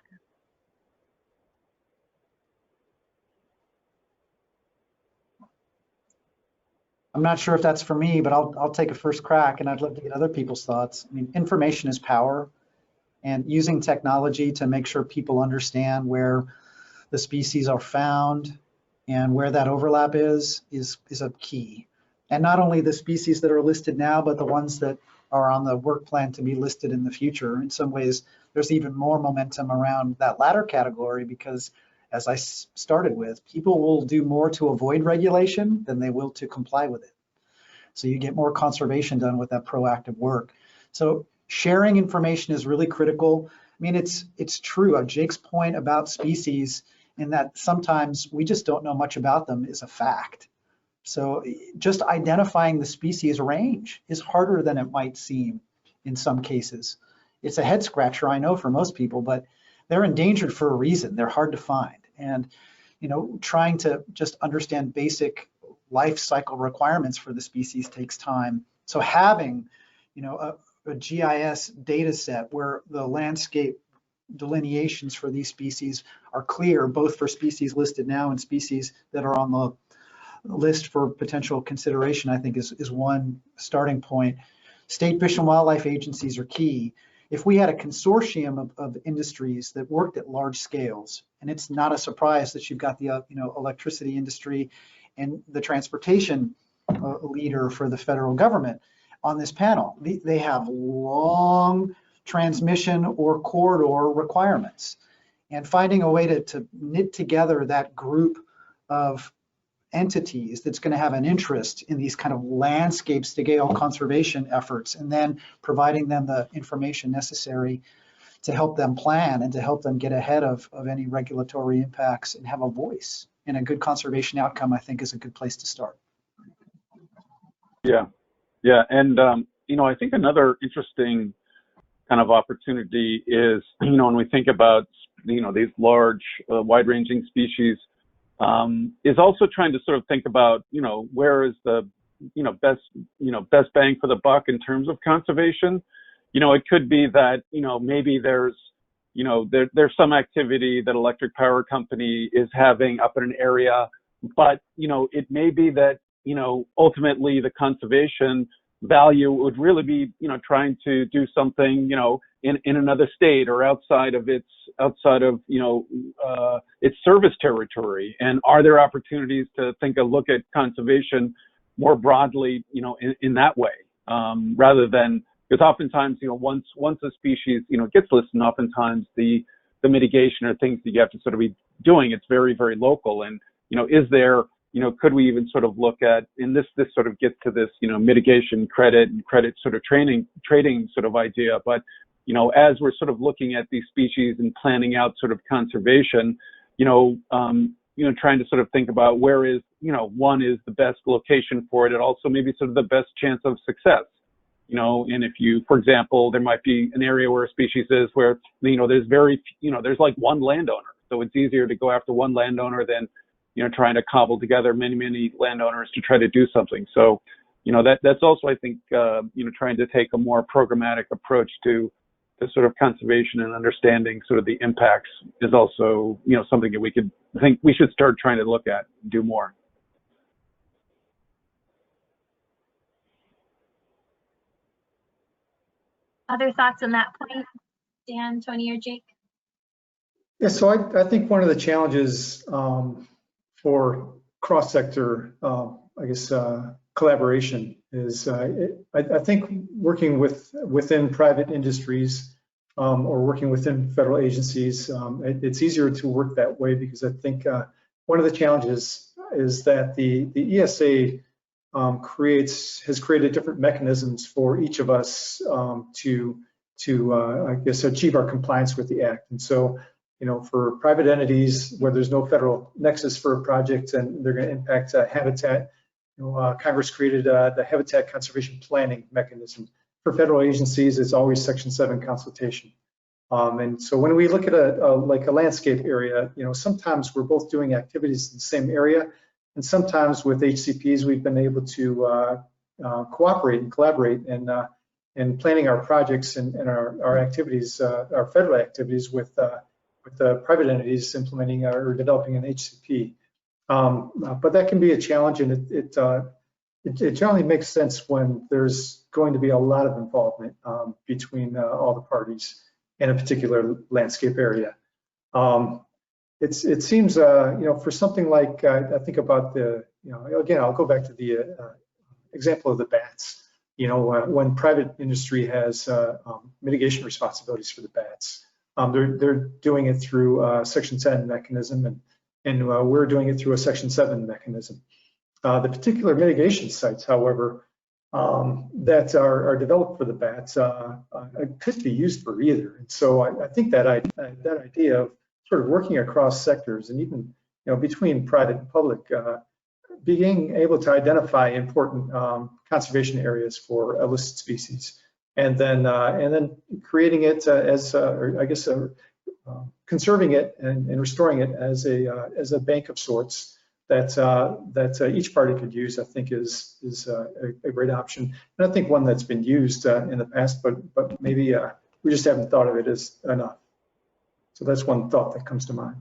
I'm not sure if that's for me, but I'll take a first crack, and I'd love to get other people's thoughts. I mean, information is power, and using technology to make sure people understand where the species are found and where that overlap is a key. And not only the species that are listed now, but the ones that are on the work plan to be listed in the future. In some ways, there's even more momentum around that latter category because, as I started with, people will do more to avoid regulation than they will to comply with it. So you get more conservation done with that proactive work. So sharing information is really critical. I mean, it's true. Jake's point about species in that sometimes we just don't know much about them is a fact. So just identifying the species range is harder than it might seem in some cases. It's a head scratcher, I know, for most people, but they're endangered for a reason. They're hard to find. And, you know, trying to just understand basic life cycle requirements for the species takes time. So having, you know, a GIS data set where the landscape delineations for these species are clear, both for species listed now and species that are on the list for potential consideration, I think is one starting point. State Fish and Wildlife agencies are key. If we had a consortium of industries that worked at large scales, and it's not a surprise that you've got the electricity industry and the transportation leader for the federal government on this panel. They have long transmission or corridor requirements, and finding a way to knit together that group of entities that's going to have an interest in these kind of landscape scale conservation efforts, and then providing them the information necessary to help them plan and to help them get ahead of any regulatory impacts and have a voice in a good conservation outcome, I think is a good place to start.
Yeah, and you know, I think another interesting kind of opportunity is, you know, when we think about, you know, these large, wide-ranging species, is also trying to sort of think about, you know, where is the, best bang for the buck in terms of conservation. You know, it could be that, you know, maybe there's some activity that electric power company is having up in an area, but, you know, it may be that, you know, ultimately the conservation value would really be, you know, trying to do something, you know, in another state or outside of its service territory. And are there opportunities to look at conservation more broadly, you know, in that way, rather than, because oftentimes, you know, once a species, you know, gets listed, oftentimes the mitigation or things that you have to sort of be doing, it's very, very local. And, you know, is there, you know, could we even sort of look at, and this sort of gets to this, you know, mitigation credit sort of trading sort of idea. But, you know, as we're sort of looking at these species and planning out sort of conservation, trying to sort of think about where is, you know, one is the best location for it, and also maybe sort of the best chance of success. You know, and if you, for example, there might be an area where a species is where, you know, there's like one landowner. So it's easier to go after one landowner than, you know, trying to cobble together many landowners to try to do something. So, you know, that's also, I think, trying to take a more programmatic approach to sort of conservation and understanding sort of the impacts is also, you know, something that we should start trying to look at and do more.
Other thoughts on that point, Dan, Tony, or Jake?
Yeah, so I think one of the challenges for cross-sector, collaboration is I think working within private industries or working within federal agencies, it's easier to work that way, because I think one of the challenges is that the ESA has created different mechanisms for each of us to achieve our compliance with the Act. And so, you know, for private entities where there's no federal nexus for a project and they're going to impact habitat, Congress created the Habitat Conservation Planning mechanism. For federal agencies, it's always Section 7 consultation. And so when we look at a landscape area, you know, sometimes we're both doing activities in the same area, and sometimes with HCPs, we've been able to cooperate and collaborate in planning our projects and our activities, our federal activities with the private entities implementing or developing an HCP. But that can be a challenge, and it generally makes sense when there's going to be a lot of involvement between all the parties in a particular landscape area. It seems, for something like, I think about again, I'll go back to the example of the bats. when private industry has mitigation responsibilities for the bats, they're doing it through a Section 10 mechanism, and we're doing it through a Section 7 mechanism. The particular mitigation sites, however, that are developed for the bats could be used for either. And so I think that idea of sort of working across sectors and even between private and public, being able to identify important conservation areas for illicit species, and then creating it conserving it and restoring it as a bank of sorts that each party could use, I think is a great option, and I think one that's been used in the past, but maybe we just haven't thought of it as enough. So that's one thought that comes to mind.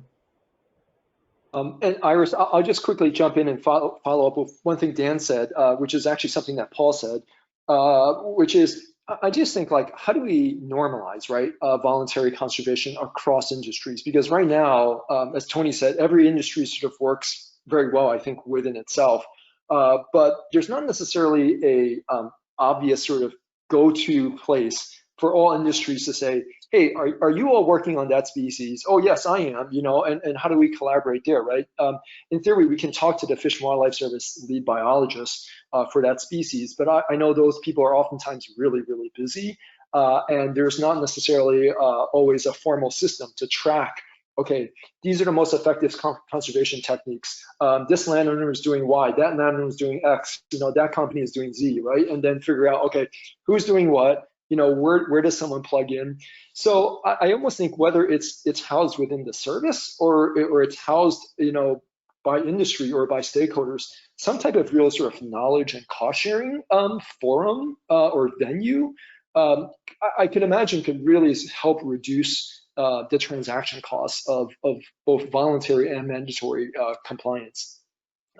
And Iris, I'll just quickly jump in and follow up with one thing Dan said, which is actually something that Paul said, which is, I just think, like, how do we normalize, right, voluntary conservation across industries? Because right now, as Tony said, every industry sort of works very well, I think, within itself. But there's not necessarily a obvious sort of go-to place for all industries to say, hey, are you all working on that species? Oh, yes, I am, and how do we collaborate there, right? In theory, we can talk to the Fish and Wildlife Service lead biologists for that species, but I know those people are oftentimes really, really busy, and there's not necessarily always a formal system to track, okay, these are the most effective conservation techniques. This landowner is doing Y, that landowner is doing X, that company is doing Z, right? And then figure out, okay, who's doing what? Where does someone plug in? So I almost think whether it's housed within the service or it's housed, by industry or by stakeholders, some type of real sort of knowledge and cost sharing forum or venue, I could imagine could really help reduce the transaction costs of both voluntary and mandatory compliance.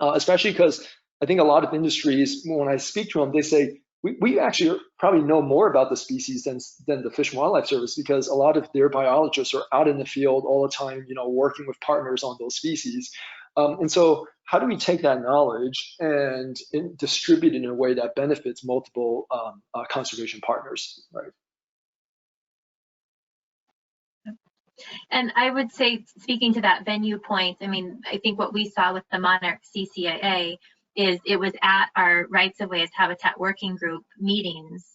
Especially because I think a lot of industries, when I speak to them, they say, we actually probably know more about the species than the Fish and Wildlife Service, because a lot of their biologists are out in the field all the time, working with partners on those species. And so how do we take that knowledge and distribute it in a way that benefits multiple conservation partners, right?
And I would say, speaking to that venue point, I think what we saw with the Monarch CCAA is it was at our Rights of Ways Habitat Working Group meetings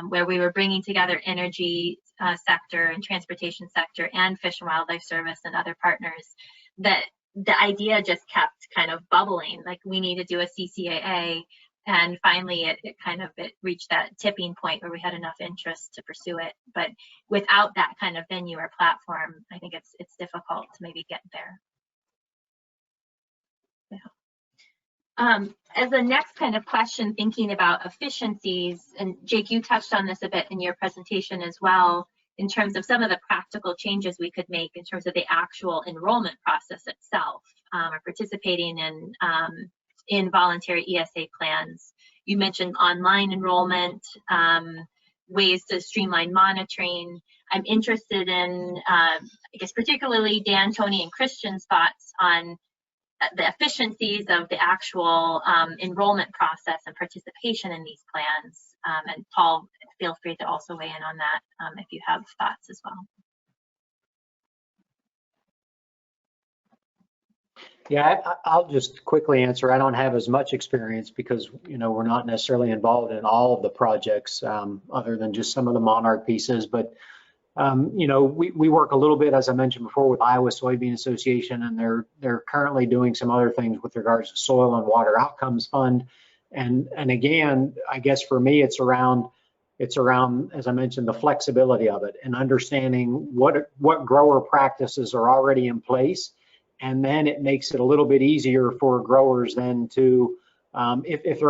where we were bringing together energy sector and transportation sector and Fish and Wildlife Service and other partners, that the idea just kept kind of bubbling, like we need to do a CCAA, and finally it reached that tipping point where we had enough interest to pursue it. But without that kind of venue or platform, I think it's difficult to maybe get there. Yeah. As a next kind of question, thinking about efficiencies, and Jake, you touched on this a bit in your presentation as well, in terms of some of the practical changes we could make in terms of the actual enrollment process itself, or participating in voluntary ESA plans. You mentioned online enrollment, ways to streamline monitoring. I'm interested in, I guess, particularly Dan, Tony, and Christian's thoughts on the efficiencies of the actual enrollment process and participation in these plans. And Paul, feel free to also weigh in on that if you have thoughts as well.
Yeah, I'll just quickly answer. I don't have as much experience because, we're not necessarily involved in all of the projects other than just some of the Monarch pieces. But, we work a little bit, as I mentioned before, with Iowa Soybean Association, and they're currently doing some other things with regards to Soil and Water Outcomes Fund. And again, I guess for me, it's around, as I mentioned, the flexibility of it and understanding what grower practices are already in place. And then it makes it a little bit easier for growers then to, if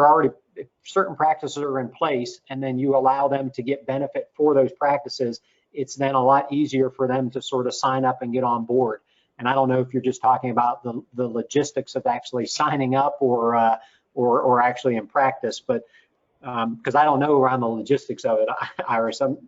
certain practices are in place and then you allow them to get benefit for those practices, it's then a lot easier for them to sort of sign up and get on board. And I don't know if you're just talking about the logistics of actually signing up or actually in practice, but because I don't know around the logistics of it, Iris. I'm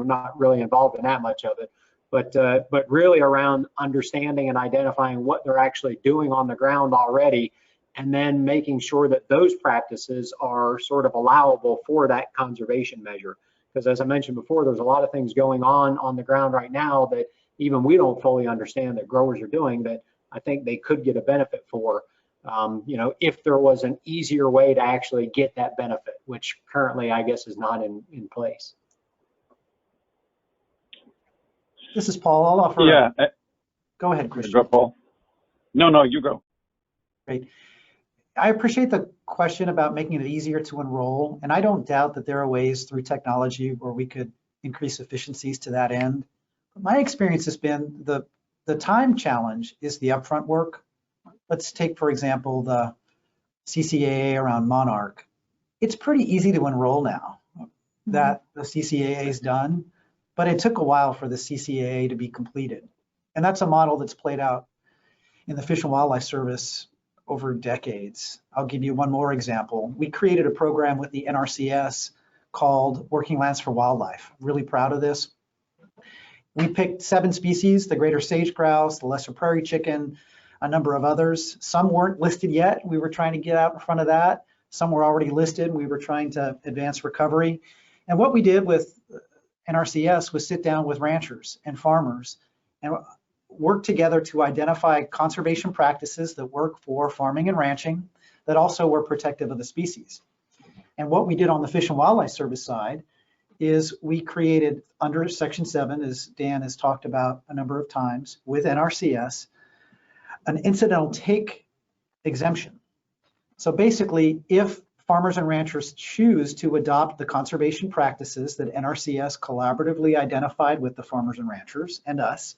not really involved in that much of it. But really around understanding and identifying what they're actually doing on the ground already, and then making sure that those practices are sort of allowable for that conservation measure. Because as I mentioned before, there's a lot of things going on the ground right now that even we don't fully understand that growers are doing that I think they could get a benefit for, if there was an easier way to actually get that benefit, which currently I guess is not in place.
This is Paul. I'll offer.
Yeah.
Go ahead, Christian.
Go, Paul. No, you go.
Great. I appreciate the question about making it easier to enroll, and I don't doubt that there are ways through technology where we could increase efficiencies to that end. But my experience has been the time challenge is the upfront work. Let's take, for example, the CCAA around monarch. It's pretty easy to enroll now that the CCAA is done, but it took a while for the CCAA to be completed. And that's a model that's played out in the Fish and Wildlife Service over decades. I'll give you one more example. We created a program with the NRCS called Working Lands for Wildlife. I'm really proud of this. We picked 7 species, the greater sage grouse, the lesser prairie chicken, a number of others. Some weren't listed yet. We were trying to get out in front of that. Some were already listed. We were trying to advance recovery. And what we did with NRCS was sit down with ranchers and farmers and work together to identify conservation practices that work for farming and ranching that also were protective of the species. And what we did on the Fish and Wildlife Service side is we created under Section 7, as Dan has talked about a number of times with NRCS, an incidental take exemption. So basically, if farmers and ranchers choose to adopt the conservation practices that NRCS collaboratively identified with the farmers and ranchers and us,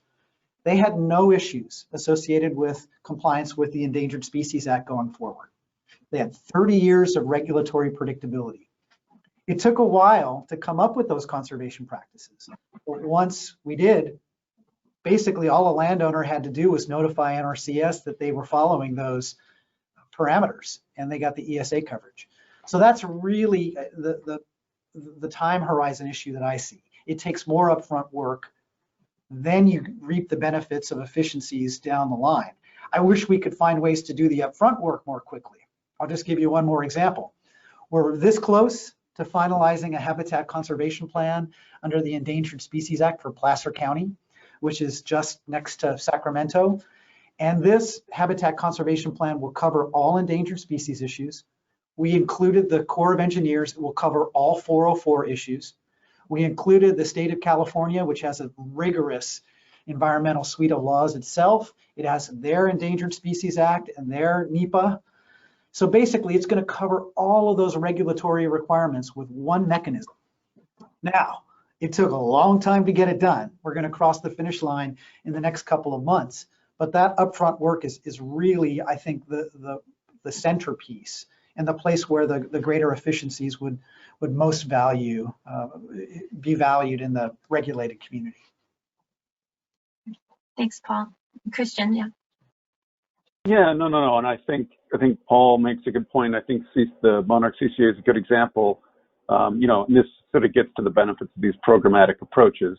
they had no issues associated with compliance with the Endangered Species Act going forward. They had 30 years of regulatory predictability. It took a while to come up with those conservation practices, but once we did, basically all a landowner had to do was notify NRCS that they were following those parameters, and they got the ESA coverage. So that's really the time horizon issue that I see. It takes more upfront work, then you reap the benefits of efficiencies down the line. I wish we could find ways to do the upfront work more quickly. I'll just give you one more example. We're this close to finalizing a habitat conservation plan under the Endangered Species Act for Placer County, which is just next to Sacramento. And this habitat conservation plan will cover all endangered species issues. We included the Corps of Engineers that will cover all 404 issues. We included the state of California, which has a rigorous environmental suite of laws itself. It has their Endangered Species Act and their NEPA. So basically, it's going to cover all of those regulatory requirements with one mechanism. Now, it took a long time to get it done. We're going to cross the finish line in the next couple of months. But that upfront work is really, I think, the centerpiece and the place where the greater efficiencies would most be valued in the regulated community.
Thanks, Paul. Christian, yeah.
Yeah, no. And I think Paul makes a good point. I think the Monarch CCA is a good example. And this sort of gets to the benefits of these programmatic approaches.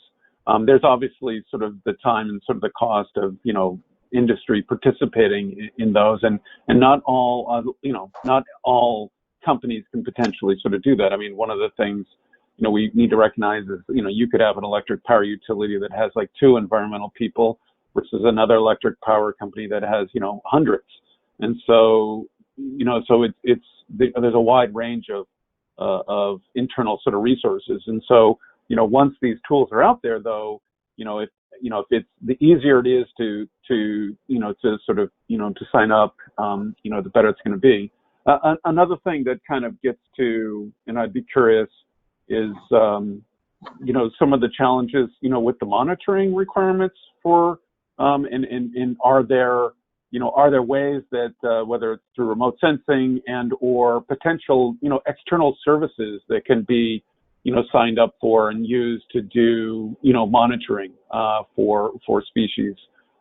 There's obviously sort of the time and sort of the cost of, industry participating in those, and not all, not all companies can potentially sort of do that. I mean, one of the things, we need to recognize is, you could have an electric power utility that has like 2 environmental people versus another electric power company that has, hundreds. And so, there's a wide range of internal sort of resources. And so, once these tools are out there, though, if it's the easier it is to sort of, to sign up, the better it's going to be. Another thing that kind of gets to, and I'd be curious, is, some of the challenges, with the monitoring requirements for, and are there ways that, whether it's through remote sensing and or potential, external services that can be, signed up for and used to do, monitoring for species.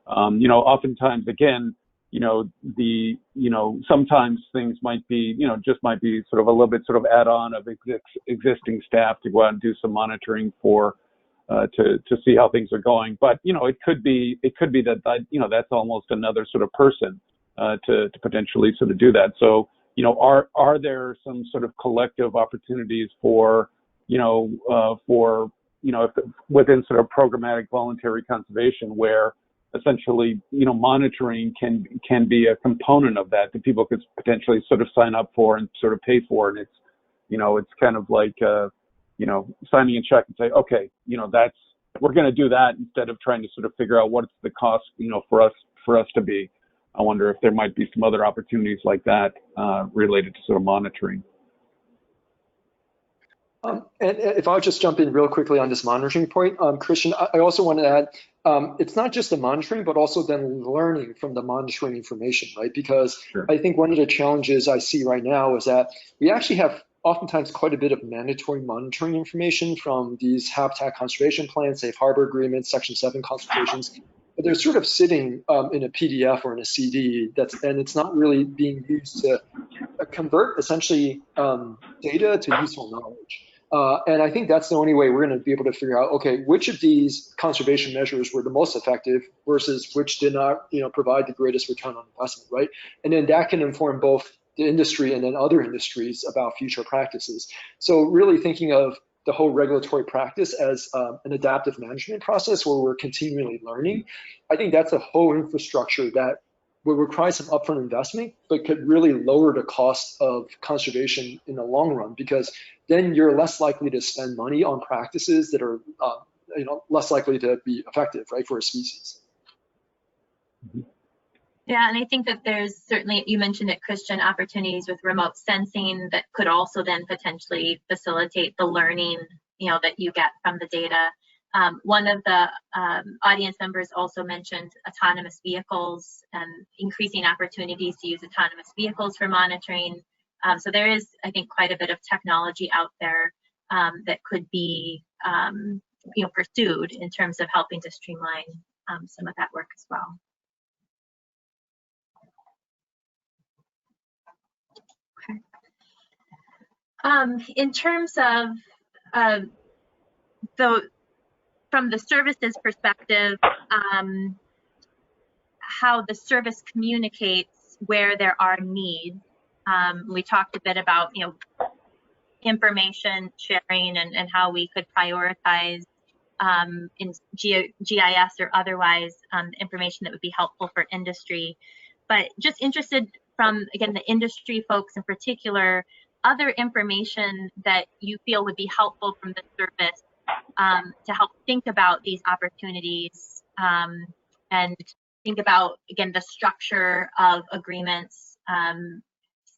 Oftentimes, again, sometimes things might be, just might be sort of a little bit sort of add-on of existing staff to go out and do some monitoring for, to see how things are going. But, it could be that, that's almost another sort of person to potentially sort of do that. So, are there some sort of collective opportunities for, if within sort of programmatic voluntary conservation where essentially, monitoring can be a component of that people could potentially sort of sign up for and sort of pay for, and it's kind of like, signing a check and say, okay, we're going to do that instead of trying to sort of figure out what's the cost, for us to be. I wonder if there might be some other opportunities like that related to sort of monitoring.
And if I would just jump in real quickly on this monitoring point, Christian, I also want to add, it's not just the monitoring, but also then learning from the monitoring information, right? Because
Sure.
I think one of the challenges I see right now is that we actually have oftentimes quite a bit of mandatory monitoring information from these habitat conservation plans, safe harbor agreements, Section 7 consultations, but they're sort of sitting in a PDF or in a CD and it's not really being used to convert essentially data to useful knowledge. And I think that's the only way we're going to be able to figure out, okay, which of these conservation measures were the most effective versus which did not, provide the greatest return on investment, right? And then that can inform both the industry and then other industries about future practices. So really thinking of the whole regulatory practice as an adaptive management process where we're continually learning, I think that's a whole infrastructure that will require some upfront investment, but could really lower the cost of conservation in the long run, because then you're less likely to spend money on practices that are, less likely to be effective, right, for a species.
Yeah, and I think that there's certainly, you mentioned it, Christian, opportunities with remote sensing that could also then potentially facilitate the learning, that you get from the data. One of the audience members also mentioned autonomous vehicles and increasing opportunities to use autonomous vehicles for monitoring. So there is, I think, quite a bit of technology out there that could be, pursued in terms of helping to streamline some of that work as well. Okay. In terms of from the services perspective, how the service communicates where there are needs. We talked a bit about, information sharing and how we could prioritize in GIS or otherwise information that would be helpful for industry. But just interested from, again, the industry folks in particular, other information that you feel would be helpful from the service to help think about these opportunities and think about, again, the structure of agreements,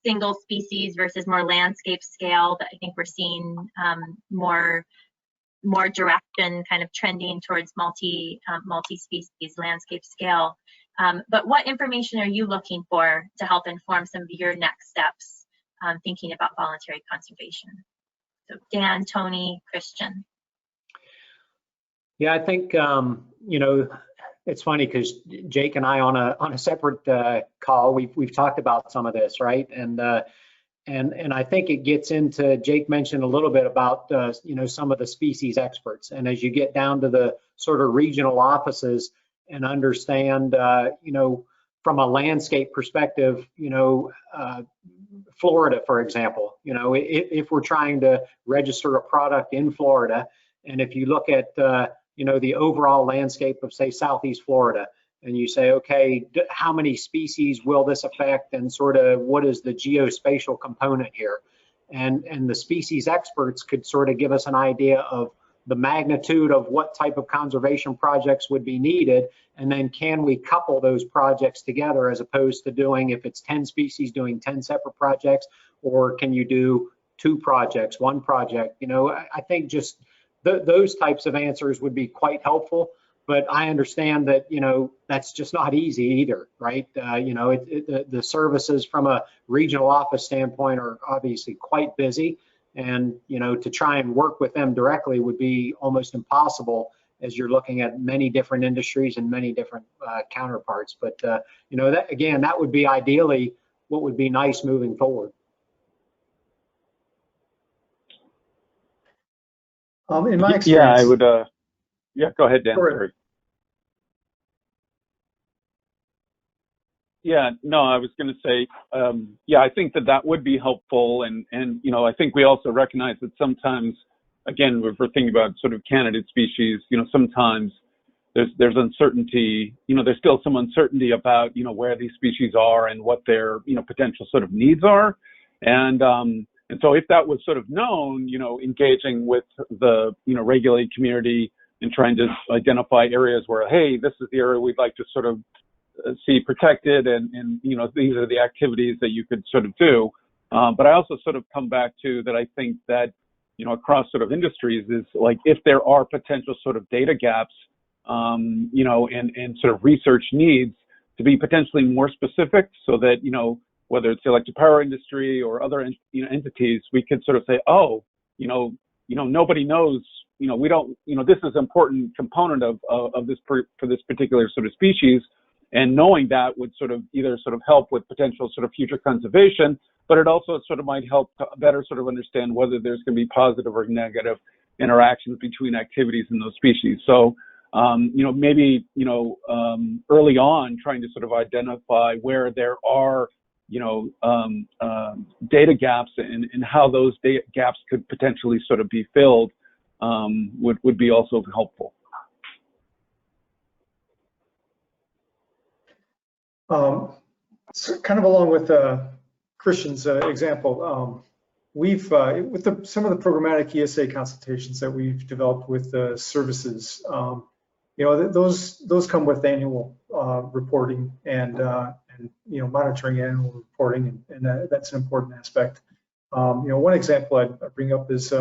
single species versus more landscape scale, that I think we're seeing more direction kind of trending towards multi-species landscape scale. But what information are you looking for to help inform some of your next steps thinking about voluntary conservation? So Dan, Tony, Christian.
Yeah, I think, it's funny because Jake and I on a separate call, we've talked about some of this, right? And I think it gets into, Jake mentioned a little bit about, some of the species experts. And as you get down to the sort of regional offices and understand, from a landscape perspective, Florida, for example, if we're trying to register a product in Florida, and if you look at, the overall landscape of, say, Southeast Florida, and you say, okay, how many species will this affect, and sort of what is the geospatial component here? And the species experts could sort of give us an idea of the magnitude of what type of conservation projects would be needed, and then can we couple those projects together as opposed to doing, if it's 10 species, doing 10 separate projects, or can you do 2 projects, 1 project? I think just those types of answers would be quite helpful, but I understand that, that's just not easy either, right? The services from a regional office standpoint are obviously quite busy, and, to try and work with them directly would be almost impossible as you're looking at many different industries and many different counterparts. But, that would be ideally what would be nice moving forward.
In my experience,
yeah, I would. Go ahead, Dan.
Sorry.
Yeah, no, I was going to say, yeah, I think that that would be helpful. And, you know, I think we also recognize that sometimes, again, if we're thinking about sort of candidate species, you know, sometimes there's uncertainty, you know, there's still some uncertainty about, you know, where these species are and what their, you know, potential sort of needs are. And so if that was sort of known, you know, engaging with the, you know, regulated community and trying to identify areas where, hey, this is the area we'd like to sort of see protected, and you know, these are the activities that you could sort of do. But I also sort of come back to that I think that, you know, across sort of industries is like, if there are potential sort of data gaps, you know, and sort of research needs to be potentially more specific, so that, you know, whether it's the electric power industry or other, you know, entities, we could sort of say, oh, you know, nobody knows, you know, we don't, you know, this is an important component of this for this particular sort of species. And knowing that would sort of either sort of help with potential sort of future conservation, but it also sort of might help to better sort of understand whether there's going to be positive or negative interactions between activities in those species. So, you know, maybe, you know, early on trying to sort of identify where there are, you know, data gaps and how those data gaps could potentially sort of be filled would be also helpful.
So kind of along with Christian's example, we've with some of the programmatic ESA consultations that we've developed with services, you know, those come with annual reporting and you know, monitoring annual reporting, and that's an important aspect. You know, one example I'd bring up is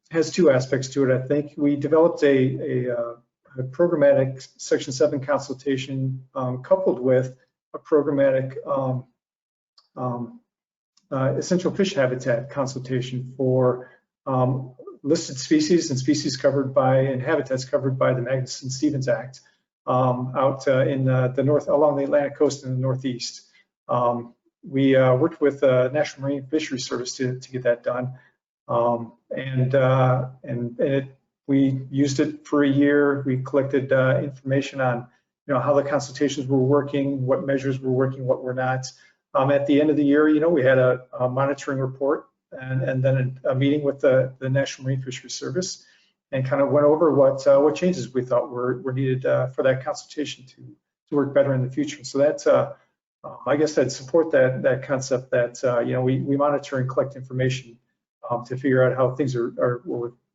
has two aspects to it. I think we developed a programmatic Section 7 consultation coupled with a programmatic essential fish habitat consultation for listed species and species covered by and habitats covered by the Magnuson-Stevens Act out in the north, along the Atlantic coast in the Northeast. We worked with National Marine Fisheries Service to get that done, we used it for a year. We collected information on, you know, how the consultations were working, what measures were working, what were not. At the end of the year, you know, we had a monitoring report and then a meeting with the National Marine Fisheries Service, and kind of went over what changes we thought were needed for that consultation to work better in the future. So that's, I guess I'd support that concept that, you know, we monitor and collect information to figure out how things are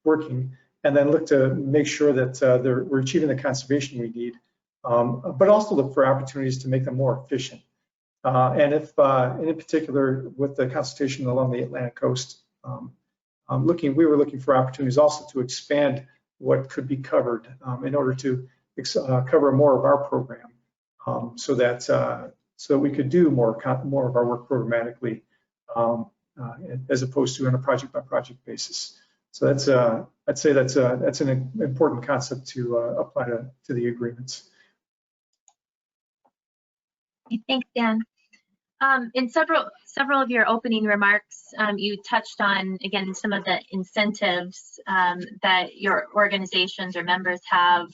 working, and then look to make sure that we're achieving the conservation we need, but also look for opportunities to make them more efficient. And if, and in particular, with the consultation along the Atlantic coast, we were looking for opportunities also to expand what could be covered in order to cover more of our program, so that we could do more of our work programmatically, as opposed to on a project-by-project basis. So that's, I'd say that's an important concept to apply to the agreements.
Thanks, Dan. In several of your opening remarks, you touched on, again, some of the incentives that your organizations or members have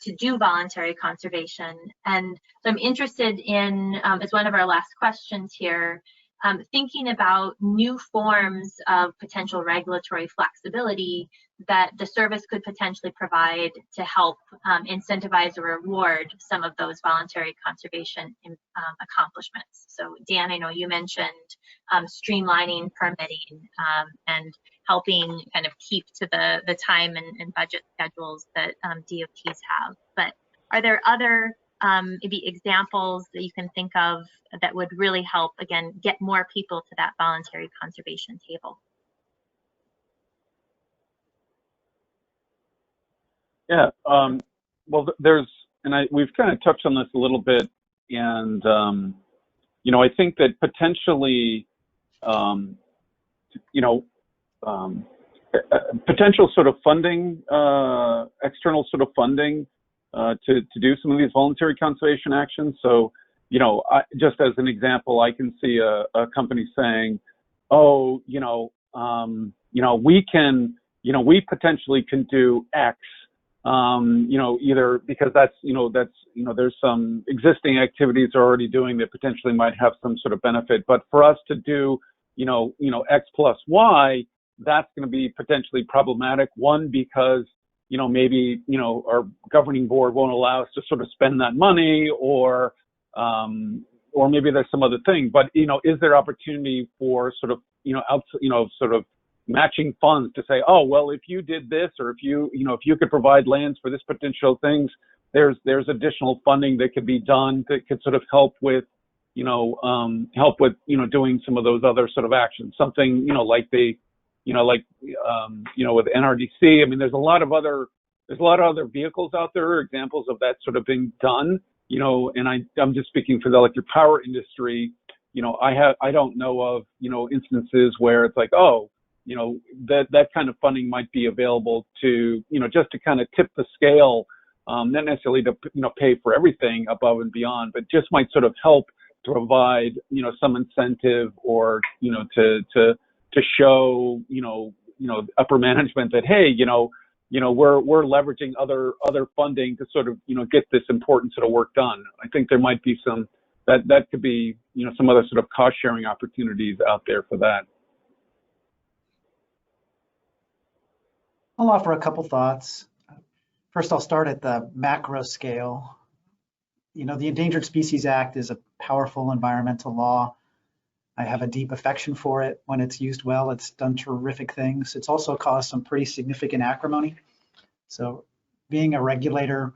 to do voluntary conservation. And so I'm interested in, as one of our last questions here, thinking about new forms of potential regulatory flexibility that the service could potentially provide to help incentivize or reward some of those voluntary conservation accomplishments. So Dan, I know you mentioned streamlining permitting and helping kind of keep to the time and budget schedules that DOTs have. But are there other maybe examples that you can think of that would really help, again, get more people to that voluntary conservation table?
Yeah, well, we've kind of touched on this a little bit, and you know, I think that potentially, you know, potential sort of funding, external sort of funding to do some of these voluntary conservation actions. So, you know, just as an example, I can see a company saying, oh, we potentially can do X either because there's some existing activities they're already doing that potentially might have some sort of benefit. But for us to do, X plus Y, that's going to be potentially problematic. One, because, maybe, our governing board won't allow us to sort of spend that money, or maybe there's some other thing. But, is there opportunity for sort of, sort of matching funds to say, oh, well, if you did this, or if you could provide lands for this potential things, there's additional funding that could be done that could sort of help with doing some of those other sort of actions, something, like with NRDC. I mean, there's a lot of other vehicles out there, examples of that sort of being done, and I'm just speaking for the electric power industry. I don't know of, instances where it's like, oh, that kind of funding might be available to, just to kind of tip the scale, not necessarily to, pay for everything above and beyond, but just might sort of help to provide, some incentive, or, to show, upper management that, hey, we're leveraging other funding to sort of, get this important sort of work done. I think there might be some, that could be, some other sort of cost sharing opportunities out there for that.
I'll offer a couple thoughts. First, I'll start at the macro scale. The Endangered Species Act is a powerful environmental law. I have a deep affection for it. When it's used well, it's done terrific things. It's also caused some pretty significant acrimony. So being a regulator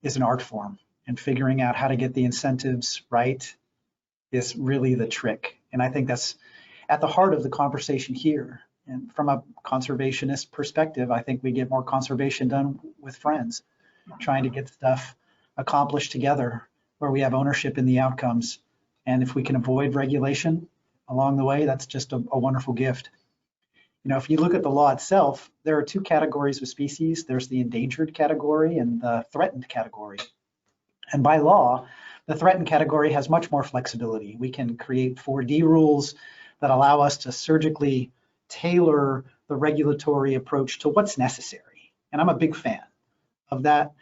is an art form, and figuring out how to get the incentives right is really the trick. And I think that's at the heart of the conversation here. And from a conservationist perspective, I think we get more conservation done with friends, trying to get stuff accomplished together where we have ownership in the outcomes. And if we can avoid regulation along the way, that's just a wonderful gift. If you look at the law itself, there are two categories of species. There's the endangered category and the threatened category. And by law, the threatened category has much more flexibility. We can create 4D rules that allow us to surgically tailor the regulatory approach to what's necessary. And I'm a big fan of that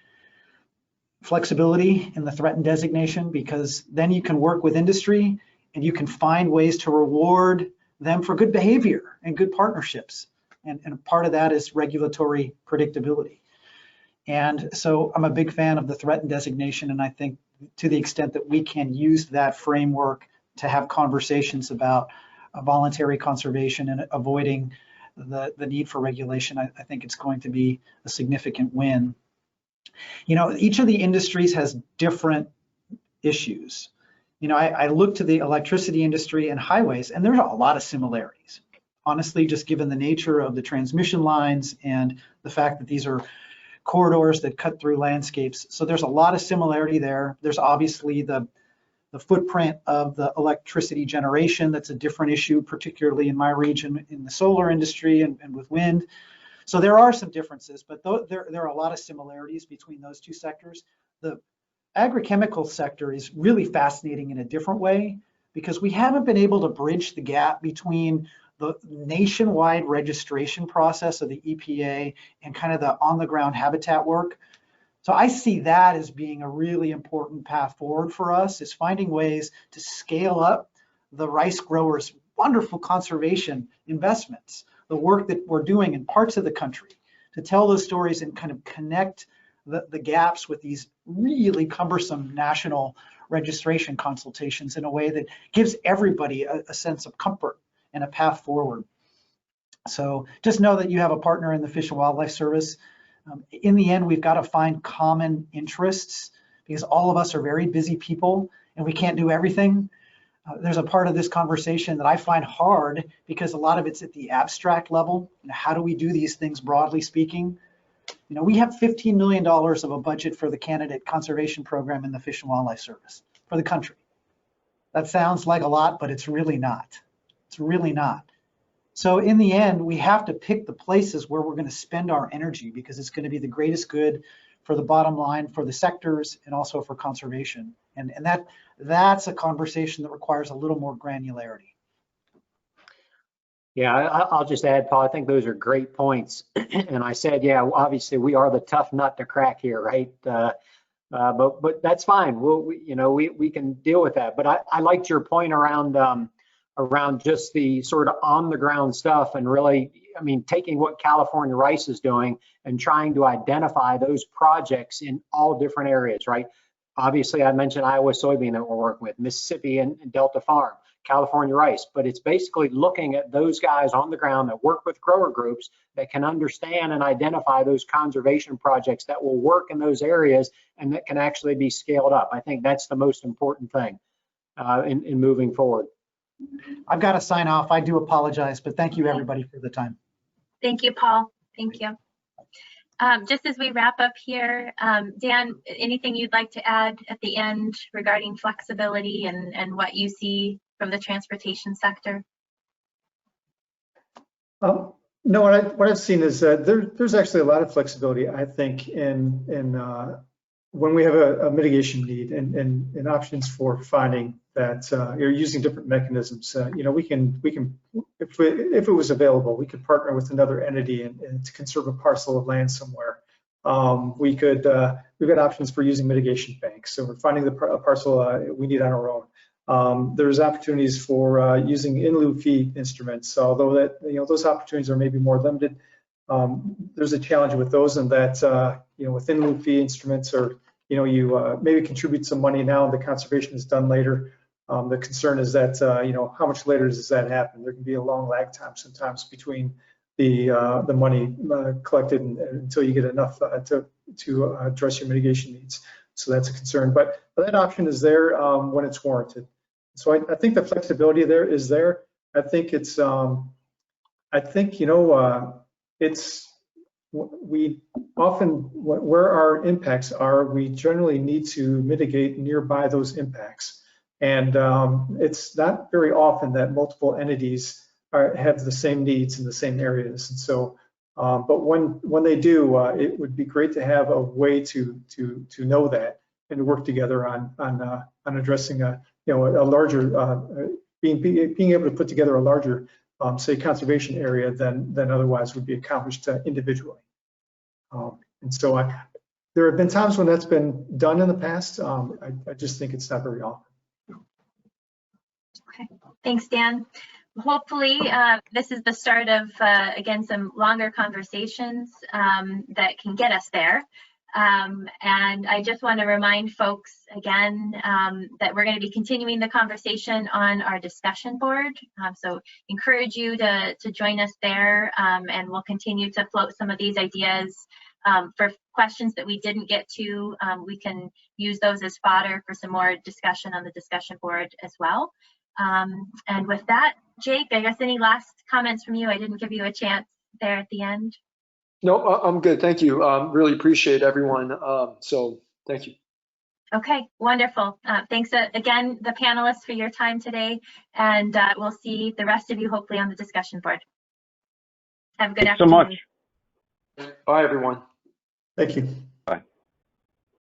flexibility in the threatened designation, because then you can work with industry and you can find ways to reward them for good behavior and good partnerships. And part of that is regulatory predictability. And so I'm a big fan of the threatened designation. And I think to the extent that we can use that framework to have conversations about voluntary conservation and avoiding the need for regulation, I think it's going to be a significant win. Each of the industries has different issues. I look to the electricity industry and highways, and there's a lot of similarities. Honestly, just given the nature of the transmission lines and the fact that these are corridors that cut through landscapes. So there's a lot of similarity there. There's obviously the footprint of the electricity generation. That's a different issue, particularly in my region in the solar industry and with wind. So there are some differences, but there are a lot of similarities between those two sectors. The agrochemical sector is really fascinating in a different way, because we haven't been able to bridge the gap between the nationwide registration process of the EPA and kind of the on-the-ground habitat work. So I see that as being a really important path forward for us, is finding ways to scale up the rice growers' wonderful conservation investments, the work that we're doing in parts of the country, to tell those stories and kind of connect the gaps with these really cumbersome national registration consultations in a way that gives everybody a sense of comfort and a path forward. So just know that you have a partner in the Fish and Wildlife Service. In the end, we've got to find common interests, because all of us are very busy people and we can't do everything. There's a part of this conversation that I find hard, because a lot of it's at the abstract level. How do we do these things broadly speaking? We have $15 million of a budget for the candidate conservation program in the Fish and Wildlife Service for the country. That sounds like a lot, but it's really not. It's really not. So in the end, we have to pick the places where we're going to spend our energy, because it's going to be the greatest good for the bottom line, for the sectors, and also for conservation. And that's a conversation that requires a little more granularity.
Yeah, I'll just add, Paul, I think those are great points. And I said, yeah, obviously we are the tough nut to crack here, right? But that's fine. We can deal with that. But I liked your point around just the sort of on the ground stuff, and really, I mean, taking what California Rice is doing and trying to identify those projects in all different areas, right? Obviously, I mentioned Iowa soybean that we're working with, Mississippi and Delta Farm, California Rice, but it's basically looking at those guys on the ground that work with grower groups that can understand and identify those conservation projects that will work in those areas and that can actually be scaled up. I think that's the most important thing in moving forward.
I've got to sign off. I do apologize, but thank you everybody for the time.
Thank you, Paul. Thank you. Just as we wrap up here, Dan, anything you'd like to add at the end regarding flexibility and what you see from the transportation sector?
No, what I've seen is that there's actually a lot of flexibility, I think, in when we have a mitigation need and options for finding that you're using different mechanisms. We can if it was available, we could partner with another entity and to conserve a parcel of land somewhere. We've got options for using mitigation banks. So we're finding the parcel we need on our own. There's opportunities for using in lieu fee instruments, although that those opportunities are maybe more limited. There's a challenge with those, and that with in lieu fee instruments, or you maybe contribute some money now and the conservation is done later. The concern is that how much later does that happen? There can be a long lag time sometimes between the money collected until you get enough to address your mitigation needs. So that's a concern, but that option is there when it's warranted. So I think the flexibility there is there. I think it's we often, where our impacts are, we generally need to mitigate nearby those impacts. And it's not very often that multiple entities have the same needs in the same areas. And so, but when they do, it would be great to have a way to know that and to work together on addressing a larger, being able to put together a larger, say, conservation area than otherwise would be accomplished individually. And so there have been times when that's been done in the past. I just think it's not very often.
Okay, thanks, Dan. Hopefully this is the start of, again, some longer conversations that can get us there. And I just want to remind folks again that we're going to be continuing the conversation on our discussion board. So encourage you to join us there, and we'll continue to float some of these ideas. For questions that we didn't get to, we can use those as fodder for some more discussion on the discussion board as well. And with that, Jake, I guess any last comments from you? I didn't give you a chance there at the end.
No, I'm good. Thank you. Really appreciate everyone. So thank you.
Okay, wonderful. Thanks again, the panelists, for your time today. And we'll see the rest of you hopefully on the discussion board. Have a good afternoon.
Thanks so much.
Bye, everyone.
Thank you.